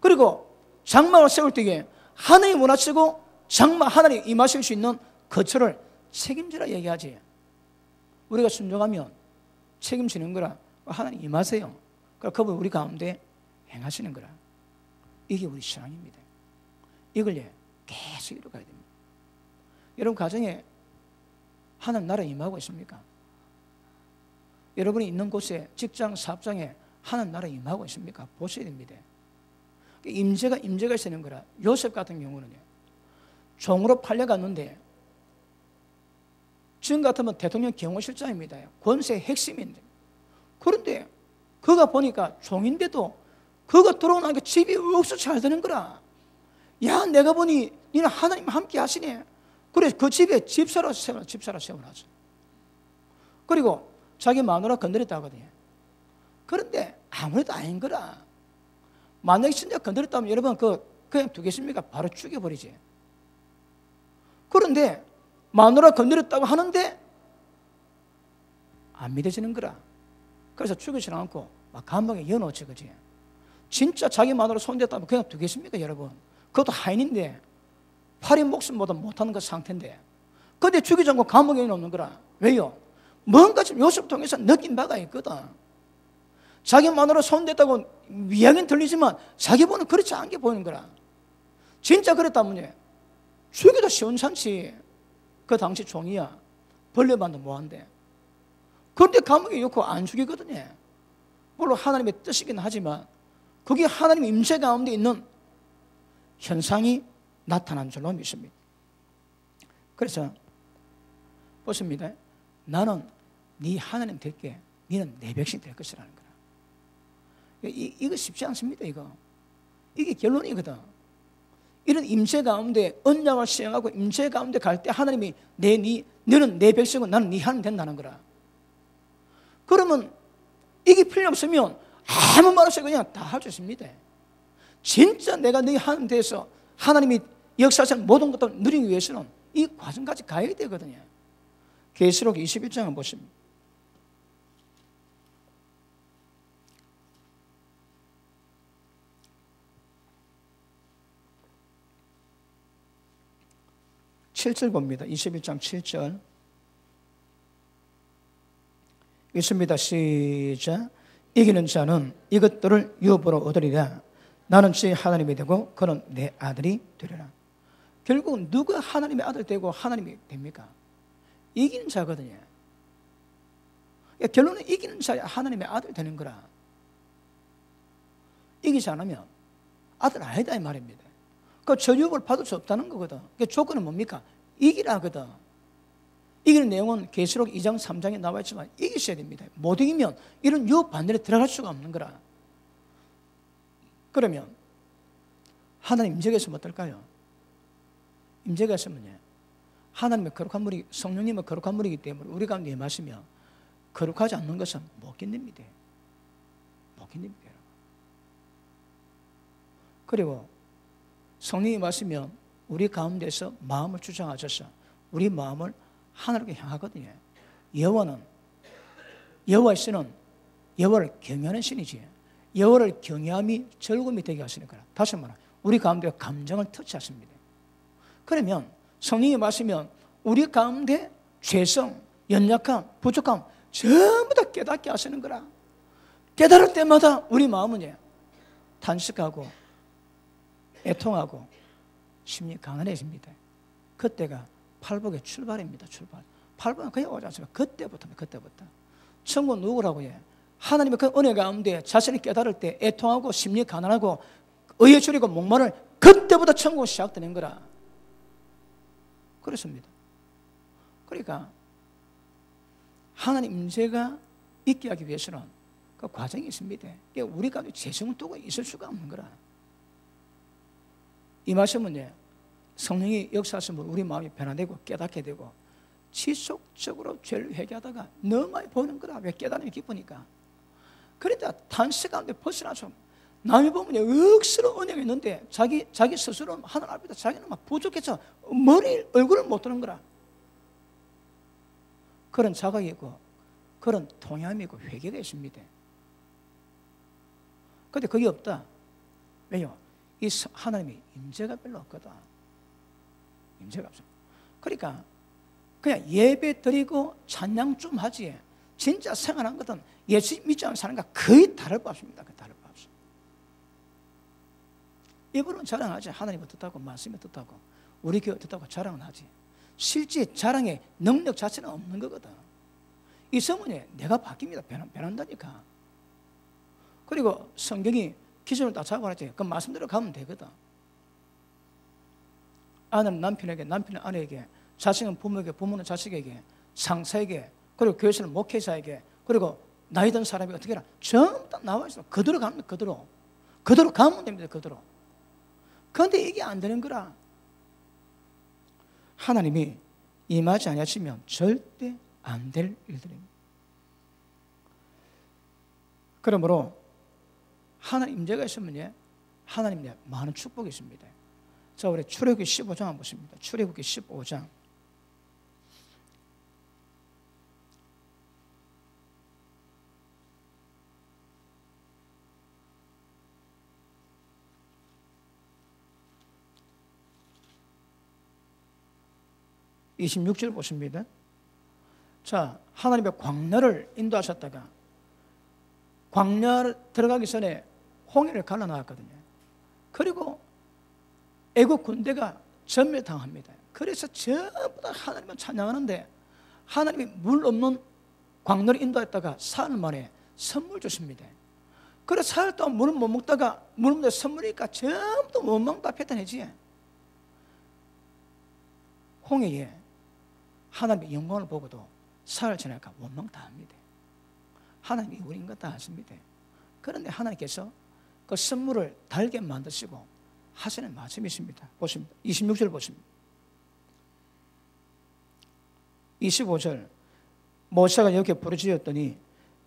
Speaker 1: 그리고 장막을 세울 때에 하나님 원하시고 장막 하나님 임하실 수 있는 거처를 책임지라 얘기하지. 우리가 순종하면 책임지는 거라. 하나님 임하세요. 그분 우리 가운데 행하시는 거라. 이게 우리 신앙입니다. 이걸 계속 이루어가야 됩니다. 여러분 가정에 하나님 나라 임하고 있습니까? 여러분이 있는 곳에 직장, 사업장에 하나님 나라 임하고 있습니까? 보셔야 됩니다. 임재가 있는 거라. 요셉 같은 경우는 종으로 팔려갔는데 지금 같으면 대통령 경호실장입니다. 권세의 핵심인데. 그런데 그가 보니까 종인데도 그가 들어오니까 집이 억수 잘 되는 거라. 야, 내가 보니 니는 하나님 함께 하시네. 그래서 그 집에 집사라 세워놨어. 그리고 자기 마누라 건드렸다 하거든요. 그런데 아무래도 아닌 거라. 만약에 진짜 건드렸다면 여러분 그냥 두겠습니까? 바로 죽여버리지. 그런데 마누라 건드렸다고 하는데 안 믿어지는 거라. 그래서 죽이지 않고 막 감옥에 여놓지, 그지? 진짜 자기 마누라 손댔다면 그냥 두겠습니까, 여러분? 그것도 하인인데 팔인 목숨보다 못하는 그 상태인데 근데 죽이지 않고 감옥에 넣는 거라. 왜요? 뭔가 좀 요셉을 통해서 느낀 바가 있거든. 자기 마누라 손댔다고 이야기는 들리지만 자기 보는 그렇지 않게 보이는 거라. 진짜 그랬다면 죽여도 시원찮지. 그 당시 종이야. 벌레만도 뭐한데. 그런데 감옥에 넣고 안 죽이거든요. 물론 하나님의 뜻이긴 하지만 그게 하나님의 임재 가운데 있는 현상이 나타난 줄로 믿습니다. 그래서 보십니다. 나는 네 하나님 될게, 너는 내 백성 될 것이라는 거라. 이거 쉽지 않습니다. 이게 결론이거든. 이런 임재 가운데 언약을 시행하고 임재 가운데 갈 때 하나님이 너는 내 백성이고 나는 네 하나님 된다는 거라. 그러면 이게 필요 없으면 아무 말 없이 그냥 다 할 수 있습니다. 진짜 내가 네 하나님 돼서 하나님이 역사하시는 모든 것들을 누리기 위해서는 이 과정까지 가야 되거든요. 계시록 21장을 보십니다. (7절) 봅니다. 21장 7절 읽습니다. 시작. 이기는 자는 이것들을 유업으로 얻으리라. 나는 제 하나님이 되고 그는 내 아들이 되리라. 결국 누가 하나님의 아들 되고 하나님이 됩니까? 이기는 자거든요. 결론은 이기는 자야 하나님의 아들 되는 거라. 이기지 않으면 아들 아니다 이 말입니다. 그 저유업을 받을 수 없다는 거거든. 그 조건은 뭡니까? 이기라거든. 이기는 내용은 계시록 2장 3장에 나와 있지만 이기셔야 됩니다. 못 이기면 이런 유업 반대로 들어갈 수가 없는 거라. 그러면 하나님 임재가 있으면 어떨까요? 임재가 있으면요, 하나님의 거룩한 물이, 성령님의 거룩한 물이기 때문에 우리 가운데 임하시면 거룩하지 않는 것은 못 견딥니다. 못 견딥니다. 그리고 성령이 임하시면 우리 가운데서 마음을 주장하셔서 우리 마음을 하나님께 향하거든요. 여호와는, 여호와의 신은 여호와를 경외하는 신이지. 여호와를 경외함이 즐거움이 되게 하시는 거라. 다시 말해 우리 가운데 감정을 터치하십니다. 그러면 성령이 마시면 우리 가운데 죄성, 연약함, 부족함 전부 다 깨닫게 하시는 거라. 깨달을 때마다 우리 마음은 탄식하고 애통하고 심리 강한해집니다. 그때가 팔복의 출발입니다. 출발. 팔복은 그냥 오지 않습니까? 그때부터. 천국 누구라고 해? 하나님의 그 은혜 가운데 자신이 깨달을 때 애통하고 심리 가난하고 의에 줄이고 목마를 그때부터 천국이 시작되는 거라. 그렇습니다. 그러니까 하나님 임재가 있게 하기 위해서는 그 과정이 있습니다. 우리 가운데 재성을 두고 있을 수가 없는 거라. 이 말씀은 성령이 역사하시면 우리 마음이 변화되고 깨닫게 되고 지속적으로 죄를 회개하다가 너무 많이 보는 거라. 왜? 깨달음이 기쁘니까. 그러니까 단식 가운데 벗어나서 남이 보면 억수로 은혜가 있는데 자기 스스로 하나님 앞에다 자기는 막 부족해서 얼굴을 못 드는 거라. 그런 자각이 있고 그런 통념이 있고 회개가 있습니다. 그런데 그게 없다. 왜요? 이 하나님이 임재가 별로 없거든. 임재가 없어. 그러니까 그냥 예배 드리고 찬양 좀 하지. 진짜 생활한 것은 예수 믿지 않는 사람과 거의 다를 바 없습니다. 다를 바 없어. 입으로는 자랑하지. 하나님을 뜻하고 말씀을 뜻하고 우리 교회 뜻하고 자랑은 하지. 실제 자랑의 능력 자체는 없는 거거든. 이 성문에 내가 바뀝니다. 변한다니까. 그리고 성경이 기준을 다 잡아놨지. 그 말씀대로 가면 되거든. 아내는 남편에게, 남편은 아내에게, 자식은 부모에게, 부모는 자식에게, 상사에게, 그리고 교회에서는 목회자에게, 그리고 나이 든 사람이 어떻게 해라. 전부 다 나와 있어. 그대로 가면 그대로. 그대로 가면 됩니다. 그대로. 그런데 이게 안 되는 거라. 하나님이 임하지 않으시면 절대 안 될 일들입니다. 그러므로 하나님 임재가 있으면 하나님의 많은 축복이 있습니다. 자, 우리 출애굽기 15장 한번 보십니다. 출애굽기 15장. (26절) 보십니다. 자, 하나님의 광야를 인도하셨다가 광야 들어가기 전에 홍해를 갈라놓았거든요. 그리고 애국 군대가 전멸당합니다. 그래서 전부 다 하나님을 찬양하는데 하나님이 물 없는 광야를 인도했다가 사흘 만에 선물 주십니다. 그래서 사흘 동안 물을 못 먹다가 물 먹는데 선물이니까 전부 못 먹다 패턴이지. 홍해에 하나님의 영광을 보고도 사흘 지나니까 원망 다 합니다. 하나님이 우리인 것 다 아십니다. 그런데 하나님께서 그 선물을 달게 만드시고 하시는 말씀이십니다. 보십니다. 26절 보십니다. 25절 모세가 이렇게 부르짖었더니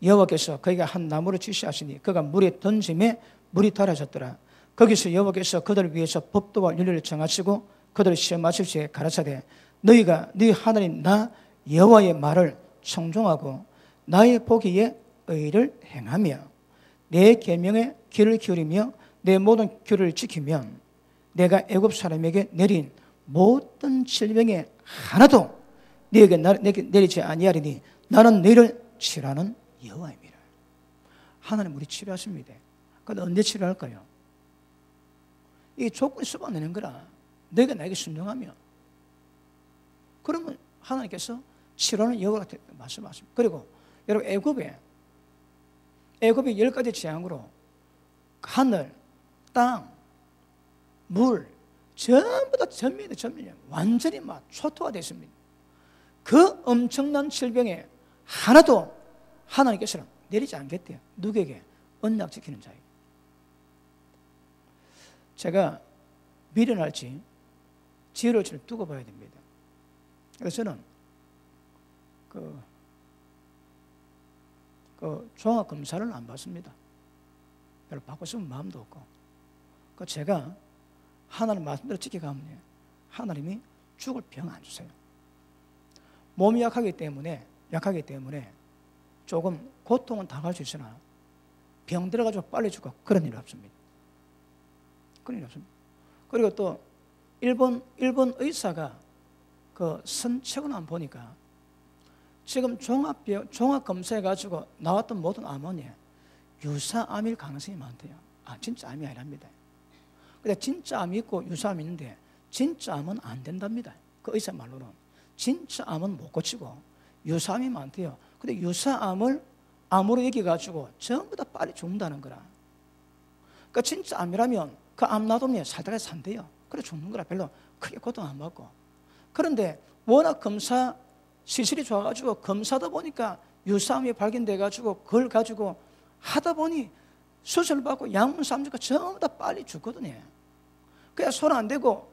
Speaker 1: 여호와께서 그에게 한 나무를 지시하시니 그가 물에 던짐에 물이 달아졌더라. 거기서 여호와께서 그들을 위해서 법도와 윤리를 정하시고 그들을 시험하실 때에 가라사대 너희가 너희 하나님 나 여호와의 말을 청종하고 나의 보기에 의를 행하며 내 계명에 귀를 기울이며 내 모든 규를 지키면 내가 애굽 사람에게 내린 모든 질병에 하나도 너에게 내리지 아니하리니 나는 너희를 치료하는 여호와입니다. 하나님 우리 치료하십니다. 그런데 언제 치료할까요? 이 조건이 수반되는 거라. 너희가 나에게 순종하며 그러면 하나님께서 치료하는 여호와가 말씀하십니다. 그리고 여러분 애굽이 10가지 재앙으로 하늘, 땅, 물 전부 다 전면이 완전히 막 초토화됐습니다. 그 엄청난 질병에 하나도 하나님께서는 내리지 않겠대요. 누구에게? 언약 지키는 자에게. 제가 미련할지 지혜로울지를 두고 봐야 됩니다. 그래서 저는 종합검사를 안 받습니다. 별로 받고 싶은 마음도 없고. 제가 하나님 말씀대로 지켜가면 하나님이 죽을 병 안 주세요. 몸이 약하기 때문에 조금 고통은 당할 수 있으나 병 들어가지고 빨리 죽고 그런 일 없습니다. 그런 일 없습니다. 그리고 또 일본 의사가 그 선책을 한번 보니까 지금 종합 검사해가지고 나왔던 모든 암원이 유사암일 가능성이 많대요. 진짜 암이 아니랍니다. 근데 진짜 암이 있고 유사암이 있는데 진짜 암은 안 된답니다. 그 의사 말로는 진짜 암은 못 고치고 유사암이 많대요. 근데 유사암을 암으로 여기가지고 전부 다 빨리 죽는다는 거라. 그러니까 진짜 암이라면 그 암 놔두면 살다가 산대요. 그래 죽는 거라. 별로 크게 고통 안 받고. 그런데 워낙 검사 시술이 좋아가지고 검사다 보니까 유사암이 발견돼가지고 그걸 가지고 하다 보니 수술을 받고 약물 삼주가 전부 다 빨리 죽거든요. 그냥 손 안 대고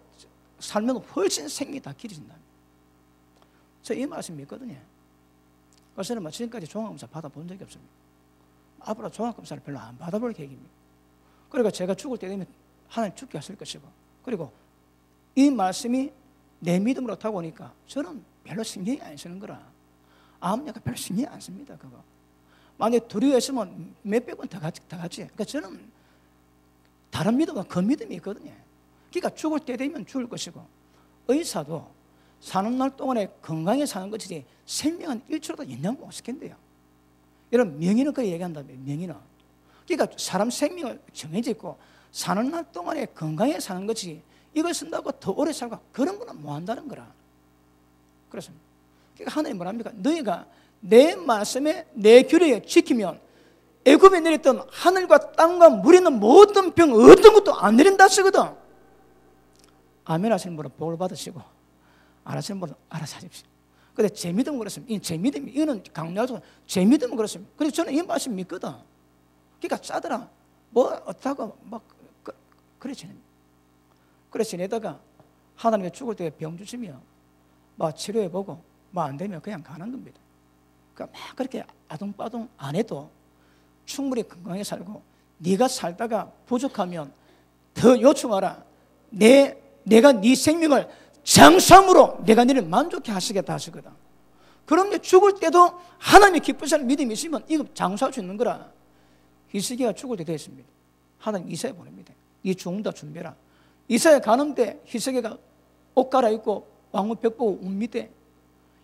Speaker 1: 살면 훨씬 생명이 다 길어진다. 저 이 말씀 믿거든요. 그래서 저는 지금까지 종합검사 받아본 적이 없습니다. 앞으로 종합검사를 별로 안 받아볼 계획입니다. 그리고 제가 죽을 때 되면 하나님 죽게 하실 것이고, 그리고 이 말씀이 내 믿음으로 타고 오니까 저는 별로 신경이 안 쓰는 거라. 암약가 별로 신경이 안 씁니다. 그거 만약에 두려워했으면 몇백 번 더 같이. 그러니까 저는 다른 믿음은 그 믿음이 있거든요. 그러니까 죽을 때 되면 죽을 것이고, 의사도 사는 날 동안에 건강히 사는 것이지 생명은 1초라도 연장 못 시킨대요. 여러분 명의는 그렇게 얘기한다며. 명의는 그러니까 사람 생명을 정해져 있고 사는 날 동안에 건강히 사는 것이 이걸 쓴다고 더 오래 살고 그런 거는 못 한다는 거라. 그렇습니다. 그러니까 하나님 뭐랍니까? 너희가 내 말씀에 내 규례에 지키면 애굽에 내렸던 하늘과 땅과 물에 있는 모든 병 어떤 것도 안 내린다 쓰거든. 아멘 하시는 분은 복을 받으시고 안 하시는 분은 알아서 하십시오. 근데 제 믿음은 그렇습니다. 제 믿음이 이거는 강요하죠. 제 믿음은 그렇습니다. 그래서 저는 이 말씀 믿거든. 그러니까 짜더라 뭐 어떻다고 막 그래 지냅니다. 그래 지내다가 하나님이 죽을 때 병 주시면 막 치료해보고 뭐 안 되면 그냥 가는 겁니다. 그러니까 막 그렇게 아둥바둥 안 해도 충분히 건강하게 살고, 네가 살다가 부족하면 더 요청하라. 내가 네 생명을 장삼으로 내가 너를 만족해 하시겠다 하시거든. 그런데 죽을 때도 하나님이 기쁘시는 믿음이 있으면 이거 장수할 수 있는 거라. 히스기야가 죽을 때 됐습니다. 하나님 이사야 보냅니다. 네 죽는다 준비해라. 이사야 가는데 히스기야가 옷 갈아입고 왕문 벽 보고 웁니다.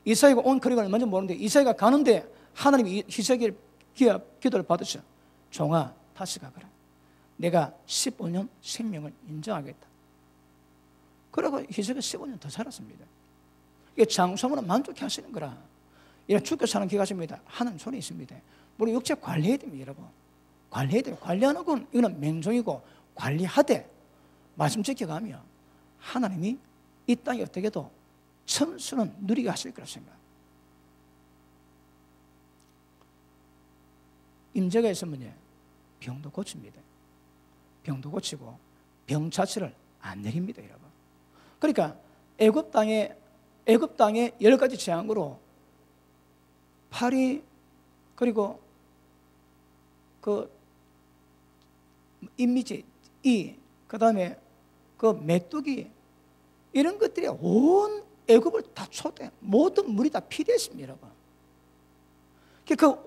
Speaker 1: 이사야가 온 거리가 얼마인지 모르는데 이사야가 가는데 하나님이 히스기야 기도를 받으셔. 종아 다시 가거라. 내가 15년 생명을 인정하겠다. 그러고 히스기야 15년 더 살았습니다. 이게 장소문은 만족해 하시는 거라. 이런 죽게 사는 기가십니다. 하나님 손에 있습니다. 우리 육체 관리해야 됩니다, 여러분. 관리해야 돼요. 관리하는 건 이거는 맹종이고 관리하되 말씀 지켜가면 하나님이 이 땅에 어떻게 해도 천수는 누리게 하실 거라 생각. 임재가 있으면 병도 고칩니다. 병도 고치고 병 자체를 안 내립니다, 여러분. 그러니까 애굽 땅에 10가지 재앙으로 파리 그리고 그 인미지 그다음에 그 메뚜기 이런 것들이 온 애굽을 다 초대 모든 물이 다 피대했습니다, 여러분. 그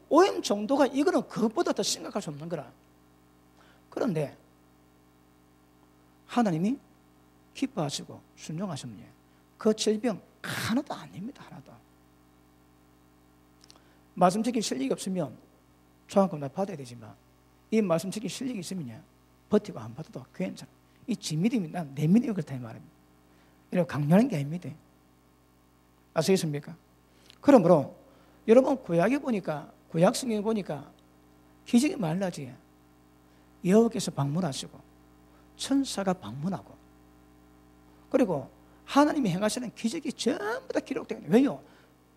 Speaker 1: 오염 정도가 이거는 그것보다 더 심각할 수 없는 거라. 그런데 하나님이 기뻐하시고 순종하시면 그 질병 하나도 안 됩니다, 하나도. 말씀 지킬 실력이 없으면 조항금 다 받아야 되지만 이 말씀 지킬 실력이 있으면 버티고 안 받아도 괜찮아. 이 지 믿음이 내 믿음이 그렇다 이 말입니다. 이런 강렬한 게 아닙니다. 아시겠습니까? 그러므로 여러분 구약에 보니까 구약 성경에 보니까 기적이 말라지 여호와께서 방문하시고 천사가 방문하고 그리고 하나님이 행하시는 기적이 전부 다 기록되어 있는. 왜요?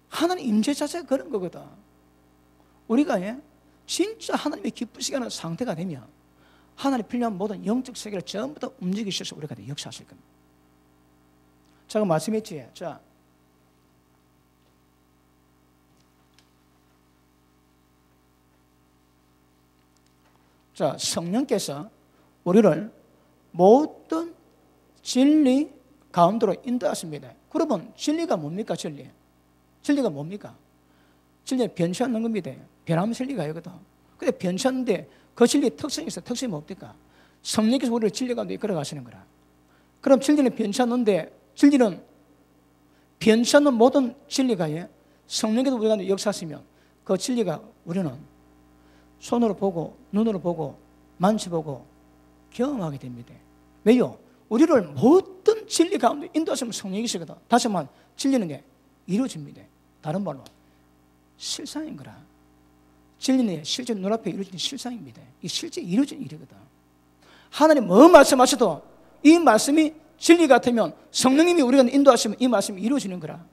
Speaker 1: 하나님 임재 자체가 그런 거거든. 우리가 진짜 하나님이 기쁘시게 하는 상태가 되면 하나님 필요한 모든 영적 세계를 전부 다 움직이셔서 우리가 역사하실 겁니다. 제가 말씀했지. 자, 성령께서 우리를 모든 진리 가운데로 인도하십니다. 그러면 진리가 뭡니까? 진리가 뭡니까? 진리는 변치 않는 겁니다. 변하면 진리가 아니거든. 근데 변치 않는데 그 진리의 특성이 있어요. 특성이 뭡니까? 성령께서 우리를 진리 가운데 이끌어 가시는 거라. 그럼 진리는 변치 않는데 진리는 변치 않는 모든 진리가 성령께서 우리 가운데 역사하시면 그 진리가 우리는 손으로 보고 눈으로 보고 만져보고 경험하게 됩니다. 왜요? 우리를 모든 진리 가운데 인도하시면 성령이시거든. 다시 말하면 진리는 이루어집니다. 다른 말로 실상인 거라. 진리는 실제 눈앞에 이루어지는 실상입니다. 이 실제 이루어진 일이거든. 하나님 뭐 말씀하셔도 이 말씀이 진리 같으면 성령님이 우리가 인도하시면 이 말씀이 이루어지는 거라.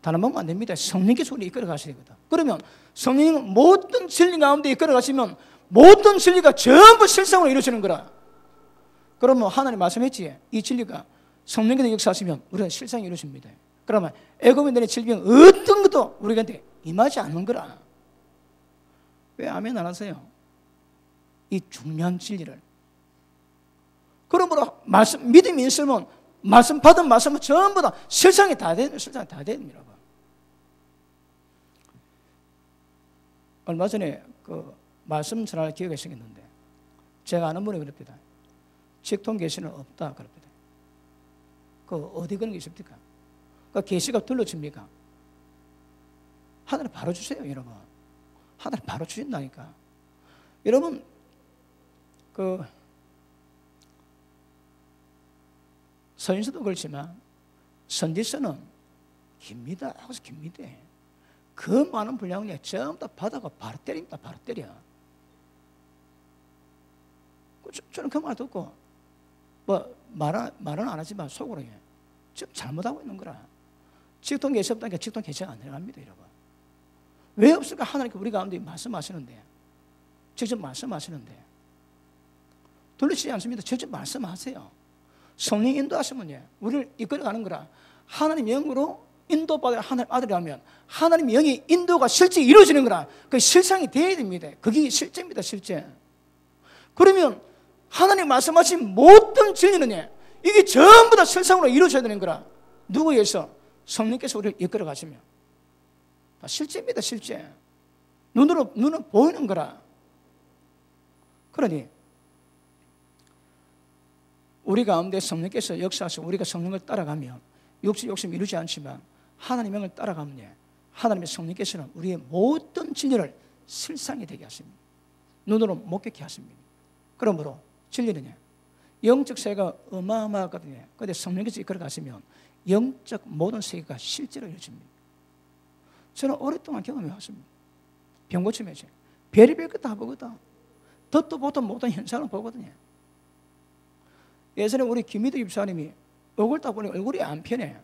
Speaker 1: 다른 방법 안 됩니다. 성령께서 우리 이끌어 가셔야 되거든. 그러면 성령님은 모든 진리 가운데 이끌어 가시면 모든 진리가 전부 실상으로 이루어지는 거라. 그러면 하나님 말씀했지. 이 진리가 성령께서 역사하시면 우리가 실상이 이루어집니다. 그러면 애굽인들의 질병 어떤 것도 우리한테 임하지 않는 거라. 왜 아멘 안 하세요? 이 중요한 진리를. 그러므로 믿음이 있으면 말씀 받은 말씀은 전부 다 실상이 다 되는 실상이 다 됩니다. 얼마 전에 그 말씀 전할 기회가 생겼는데 제가 아는 분이 그럽니다. 직통 계시는 없다 그럽니다. 그 어디 그런 게 있습니까? 그 계시가 둘러집니까? 하나님 바로 주세요, 여러분. 하나님 바로 주신다니까. 여러분 그 서인서도 그렇지만 선지서는 깁니다. 하고서 깁니다. 그 많은 분량을 전부 다 받아가 바로 때립니다. 바로 때려. 저는 그 말 듣고 뭐 말은 안 하지만 속으로 지금 잘못하고 있는 거라. 직통 계시 없다니까 직통 계시가 안 들어갑니다, 여러분. 왜 없을까? 하나님께 우리 가운데 말씀하시는데 직접 말씀하시는데 돌리시지 않습니다. 직접 말씀하세요. 성령 인도하시면 우리를 이끌어가는 거라. 하나님 영으로 인도받을 하나님 아들이라면 하나님 영의 인도가 실제 이루어지는 거라. 그 실상이 되어야 됩니다. 그게 실제입니다, 실제. 그러면 하나님 말씀하신 모든 진리는 이게 전부 다 실상으로 이루어져야 되는 거라. 누구에 의해서? 성령께서 우리를 이끌어 가시면 실제입니다, 실제. 눈은 보이는 거라. 그러니 우리 가운데 성령께서 역사하시고 우리가 성령을 따라가면 욕심 이루지 않지만 하나님의 명을 따라가면 하나님의 성령께서는 우리의 모든 진리를 실상이 되게 하십니다. 눈으로 목격케 하십니다. 그러므로 진리는 영적 세계가 어마어마하거든요. 그런데 성령께서 이끌어 가시면 영적 모든 세계가 실제로 이루어집니다. 저는 오랫동안 경험해 왔습니다. 병 고치면서 별의별 것 다 보거든. 듣도 보도 못한 현상을 보거든요. 예전에 우리 김미도 집사님이 얼굴 딱 보니까 얼굴이 안 편해.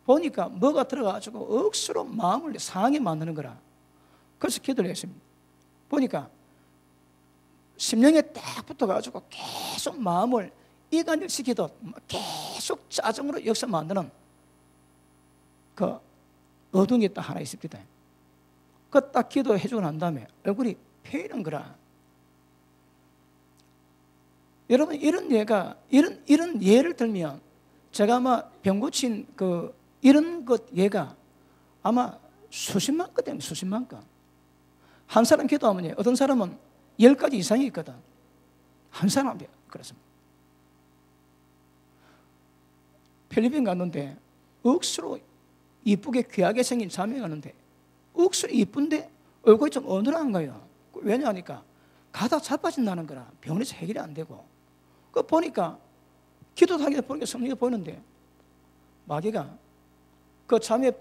Speaker 1: 보니까 뭐가 들어가가지고 억수로 마음을 상하게 만드는 거라. 그래서 기도를 했습니다. 보니까 심령에 딱 붙어가지고 계속 마음을 이간질시키듯 계속 짜증으로 역사 만드는 그 어두운 게 딱 하나 있습니다. 그 딱 기도해주고 난 다음에 얼굴이 펴이는 거라. 여러분 이런 예를 들면 제가 아마 병 고친 이런 것 예가 아마 수십만 건 됩니다. 수십만 건. 한 사람 기도하면 어떤 사람은 10가지 이상이 있거든. 한 사람이 그렇습니다. 필리핀 갔는데 억수로 이쁘게 귀하게 생긴 자매가 갔는데 억수로 이쁜데 얼굴이 좀 어눌한 거예요. 왜냐하니까 가다 자빠진다는 거라. 병원에서 해결이 안 되고. 그 보니까 기도도 하기도 보니까 성령이 보이는데 마귀가 그 자매의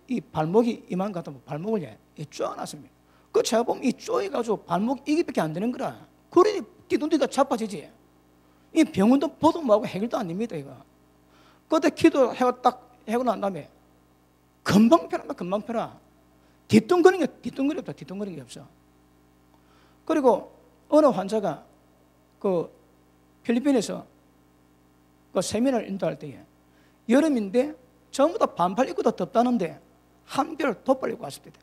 Speaker 1: 이 발목이 이만 가도 발목을 쪼아놨습니다. 그 제가 보면 이 쪼여가지고 발목 이게밖에 안 되는 거라. 그러니 뒤뚱뒤가 자빠지지. 이 병원도 보도 뭐하고 해결도 안 됩니다 이거. 그때 기도하고 딱 하고 난 다음에 금방 편한다. 금방 편하. 뒤뚱거리는 게 없어. 그리고 어느 환자가 그 필리핀에서 그 세미나를 인도할 때에 여름인데 전부 다 반팔 입고 다 덥다는데 한별 덧발 입고 왔습니다.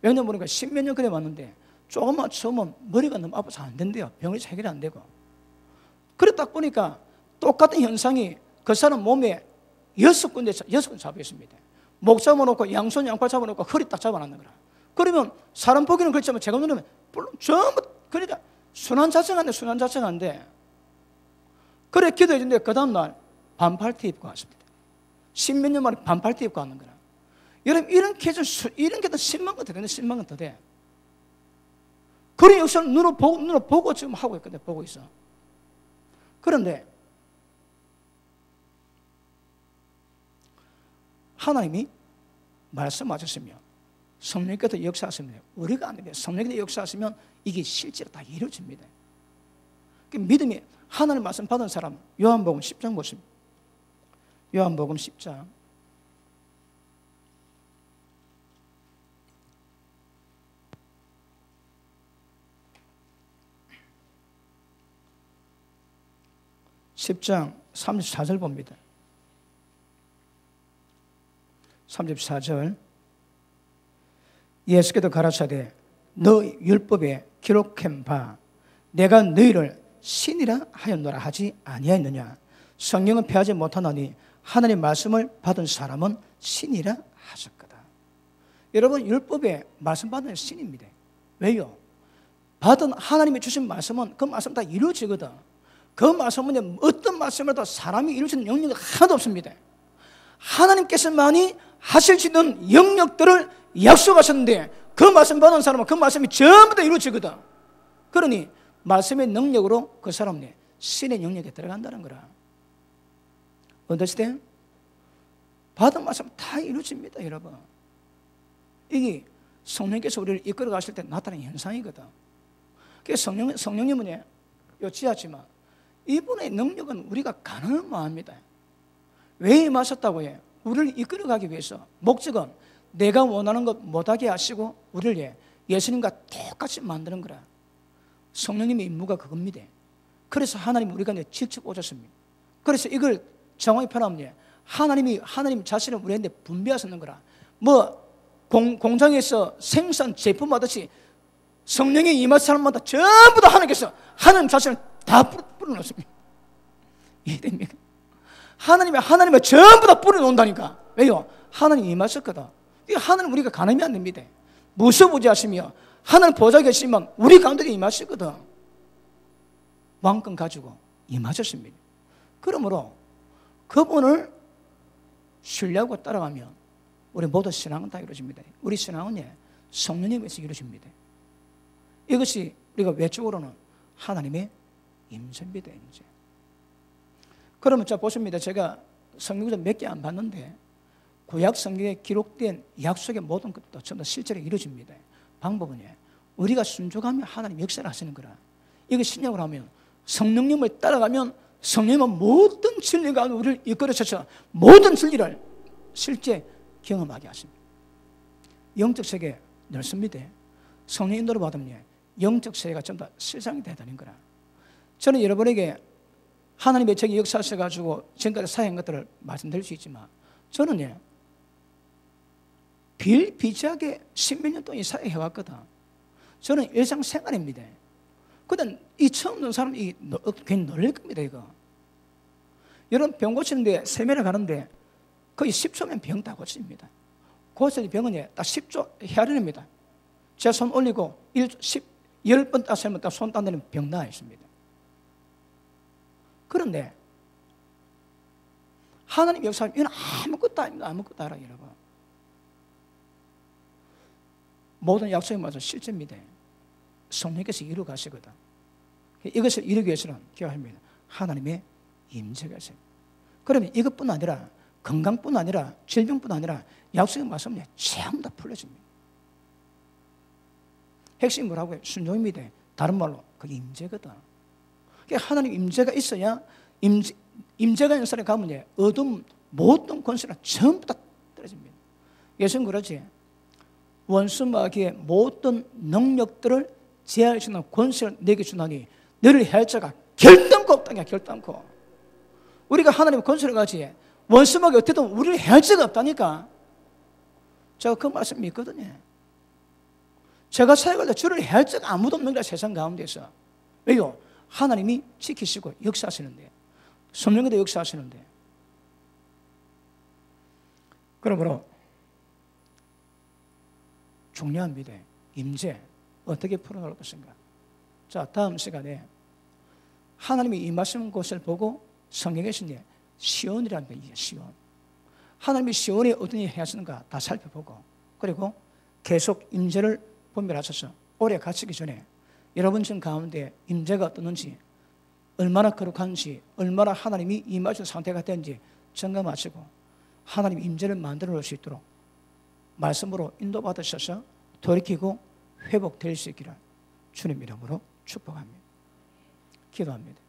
Speaker 1: 왜냐면 보니까 10몇 년 그래 왔는데 조금만 처음은 머리가 너무 아파서 안 된대요. 병원에서 해결이 안 되고. 그래 딱 보니까 똑같은 현상이 그 사람 몸에 6군데 잡혀 있습니다. 목 잡아놓고 양손 양팔 잡아놓고 허리 딱 잡아놨는 거라. 그러면 사람 보기는 그렇지만 제가 누르면 전부 그러니까 순환자성한데 그래 기도해 준데 그 다음날 반팔티 입고 왔습니다. 10몇 년 만에 반팔티 입고 왔는 거라. 여러분 이런 게 더 10만 건 더 되네. 10만 건 더 돼. 그런 역사를 눈으로 보고 지금 하고 있거든요. 보고 있어. 그런데 하나님이 말씀하셨으면 성령께서 역사하시면 우리가 안 됩니다. 성령께서 역사하시면 이게 실제로 다 이루어집니다. 믿음이 하나님 말씀 받은 사람 요한복음 10장 보십니다. 요한복음 10장 34절 봅니다. 34절 예수께서 가라사대 너 율법에 기록한 바 내가 너희를 신이라 하였노라 하지 아니하였느냐. 성령은 패하지 못하나니 하나님의 말씀을 받은 사람은 신이라 하셨거다. 여러분 율법에 말씀 받은 신입니다. 왜요? 받은 하나님이 주신 말씀은 그 말씀 다 이루어지거든. 그 말씀은 어떤 말씀이라도 사람이 이룰 수 있는 영역이 하나도 없습니다. 하나님께서만이 하실 수 있는 영역들을 약속하셨는데 그 말씀 받은 사람은 그 말씀이 전부 다 이루어지거든. 그러니 말씀의 능력으로 그 사람이 신의 영역에 들어간다는 거라. 언더스탠? 받은 말씀 다 이루어집니다, 여러분. 이게 성령께서 우리를 이끌어 가실 때 나타나는 현상이거든. 그래서 성령님은 여치하지만 이분의 능력은 우리가 가능한 마음입니다. 왜 임하셨다고 해? 우리를 이끌어가기 위해서. 목적은 내가 원하는 것 못하게 하시고 우리를 예수님과 똑같이 만드는 거라. 성령님의 임무가 그겁니다. 그래서 하나님 우리가 직접 오셨습니다. 그래서 이걸 정확히 표현하면 하나님 자신을 우리한테 분배하시는 거라. 공장에서 생산 제품 하듯이 성령이 임할 사람마다 전부 다 하나님께서 하나님 자신을 다 뿌려놓습니다. 이해됩니까? 하나님을 전부 다 뿌려놓는다니까. 왜요? 하나님 임하셨거든. 하나님 우리가 가늠이 안 됩니다. 무소부지하시며 하나님 보좌에 계시면 우리 가운데 임하시거든. 왕권 가지고 임하셨습니다. 그러므로 그분을 신뢰하고 따라가면 우리 모든 신앙은 다 이루어집니다. 우리 신앙은 성령님에서 이루어집니다. 이것이 우리가 외적으로는 하나님의 임재입니다. 임재. 그러면 자 보십니다. 제가 성경을 몇 개 안 봤는데 구약 성경에 기록된 약속의 모든 것도 전부 다 실제로 이루어집니다. 방법은 우리가 순종하면 하나님 역사를 하시는 거라. 이거 신약으로 하면 성령님을 따라가면 성령님은 모든 진리가 우리를 이끌어셔서 모든 진리를 실제 경험하게 하십니다. 영적 세계 넓습니다. 성령 인도를 받으면 영적 세계가 전부 다 실상이 되다는 거라. 저는 여러분에게 하나님의 책이 역사하셔가지고 지금까지 사역한 것들을 말씀드릴 수 있지만 저는 비일비재하게 10몇 년 동안 사역해왔거든. 저는 일상생활입니다. 그때 이 처음 듣는 사람이 괜히 놀랄 겁니다. 이거. 여러분 병 고치는데 세면을 가는데 거의 10초면 병 다 고칩니다. 고쳐진 병은 딱 10초 헤아리랍니다. 제 손 올리고 10번 딱 세면 딱 손 딴다는 병 나와 있습니다. 그런데 하나님 역사는 이건 아무것도 아닙니다. 아무것도 알아요, 여러분. 모든 약속에 맞아 실제입니다. 성령께서 이루어 가시거든. 이것을 이루기 위해서는 기억합니다. 하나님의 임재가 있어요. 그러면 이것뿐 아니라 건강뿐 아니라 질병뿐 아니라 약속의 말씀이 전부 다 풀려집니다. 핵심이 뭐라고요? 순종입니다. 다른 말로 그게 임재거든. 하나님 임재가 있어야 임재가 있는 사람이 가면 어둠 모든 권세는 전부 다 떨어집니다. 예수는 그러지. 원수 마귀의 모든 능력들을 제할 수 있는 권세를 내게 주나니 너를 해할 자가 결단코 없다냐. 결단코. 우리가 하나님의 권세를 가지 원수 마귀 어떻게든 우리를 해할 자가 없다니까. 제가 그 말씀 믿거든요. 제가 사역할 때 주를 해할 자가 아무도 없는 거야. 세상 가운데서. 왜요? 하나님이 지키시고 역사하시는데 성령께도 역사하시는데. 그러므로 중요합니다. 임재 어떻게 풀어나갈 것인가. 자, 다음 시간에 하나님이 임하시는 곳을 보고 성경에 계신 시온이라는 게 시온. 하나님이 시온에 어떤 일을 하시는가 다 살펴보고 그리고 계속 임재를 분별하셔서 오래 갇히기 전에 여러분 중 가운데 임재가 어떻는지 얼마나 거룩한지 얼마나 하나님이 임하신 상태가 되는지 점검하시고 하나님 임재를 만들어 놓을 수 있도록 말씀으로 인도받으셔서 돌이키고 회복될 수 있기를 주님 이름으로 축복합니다. 기도합니다.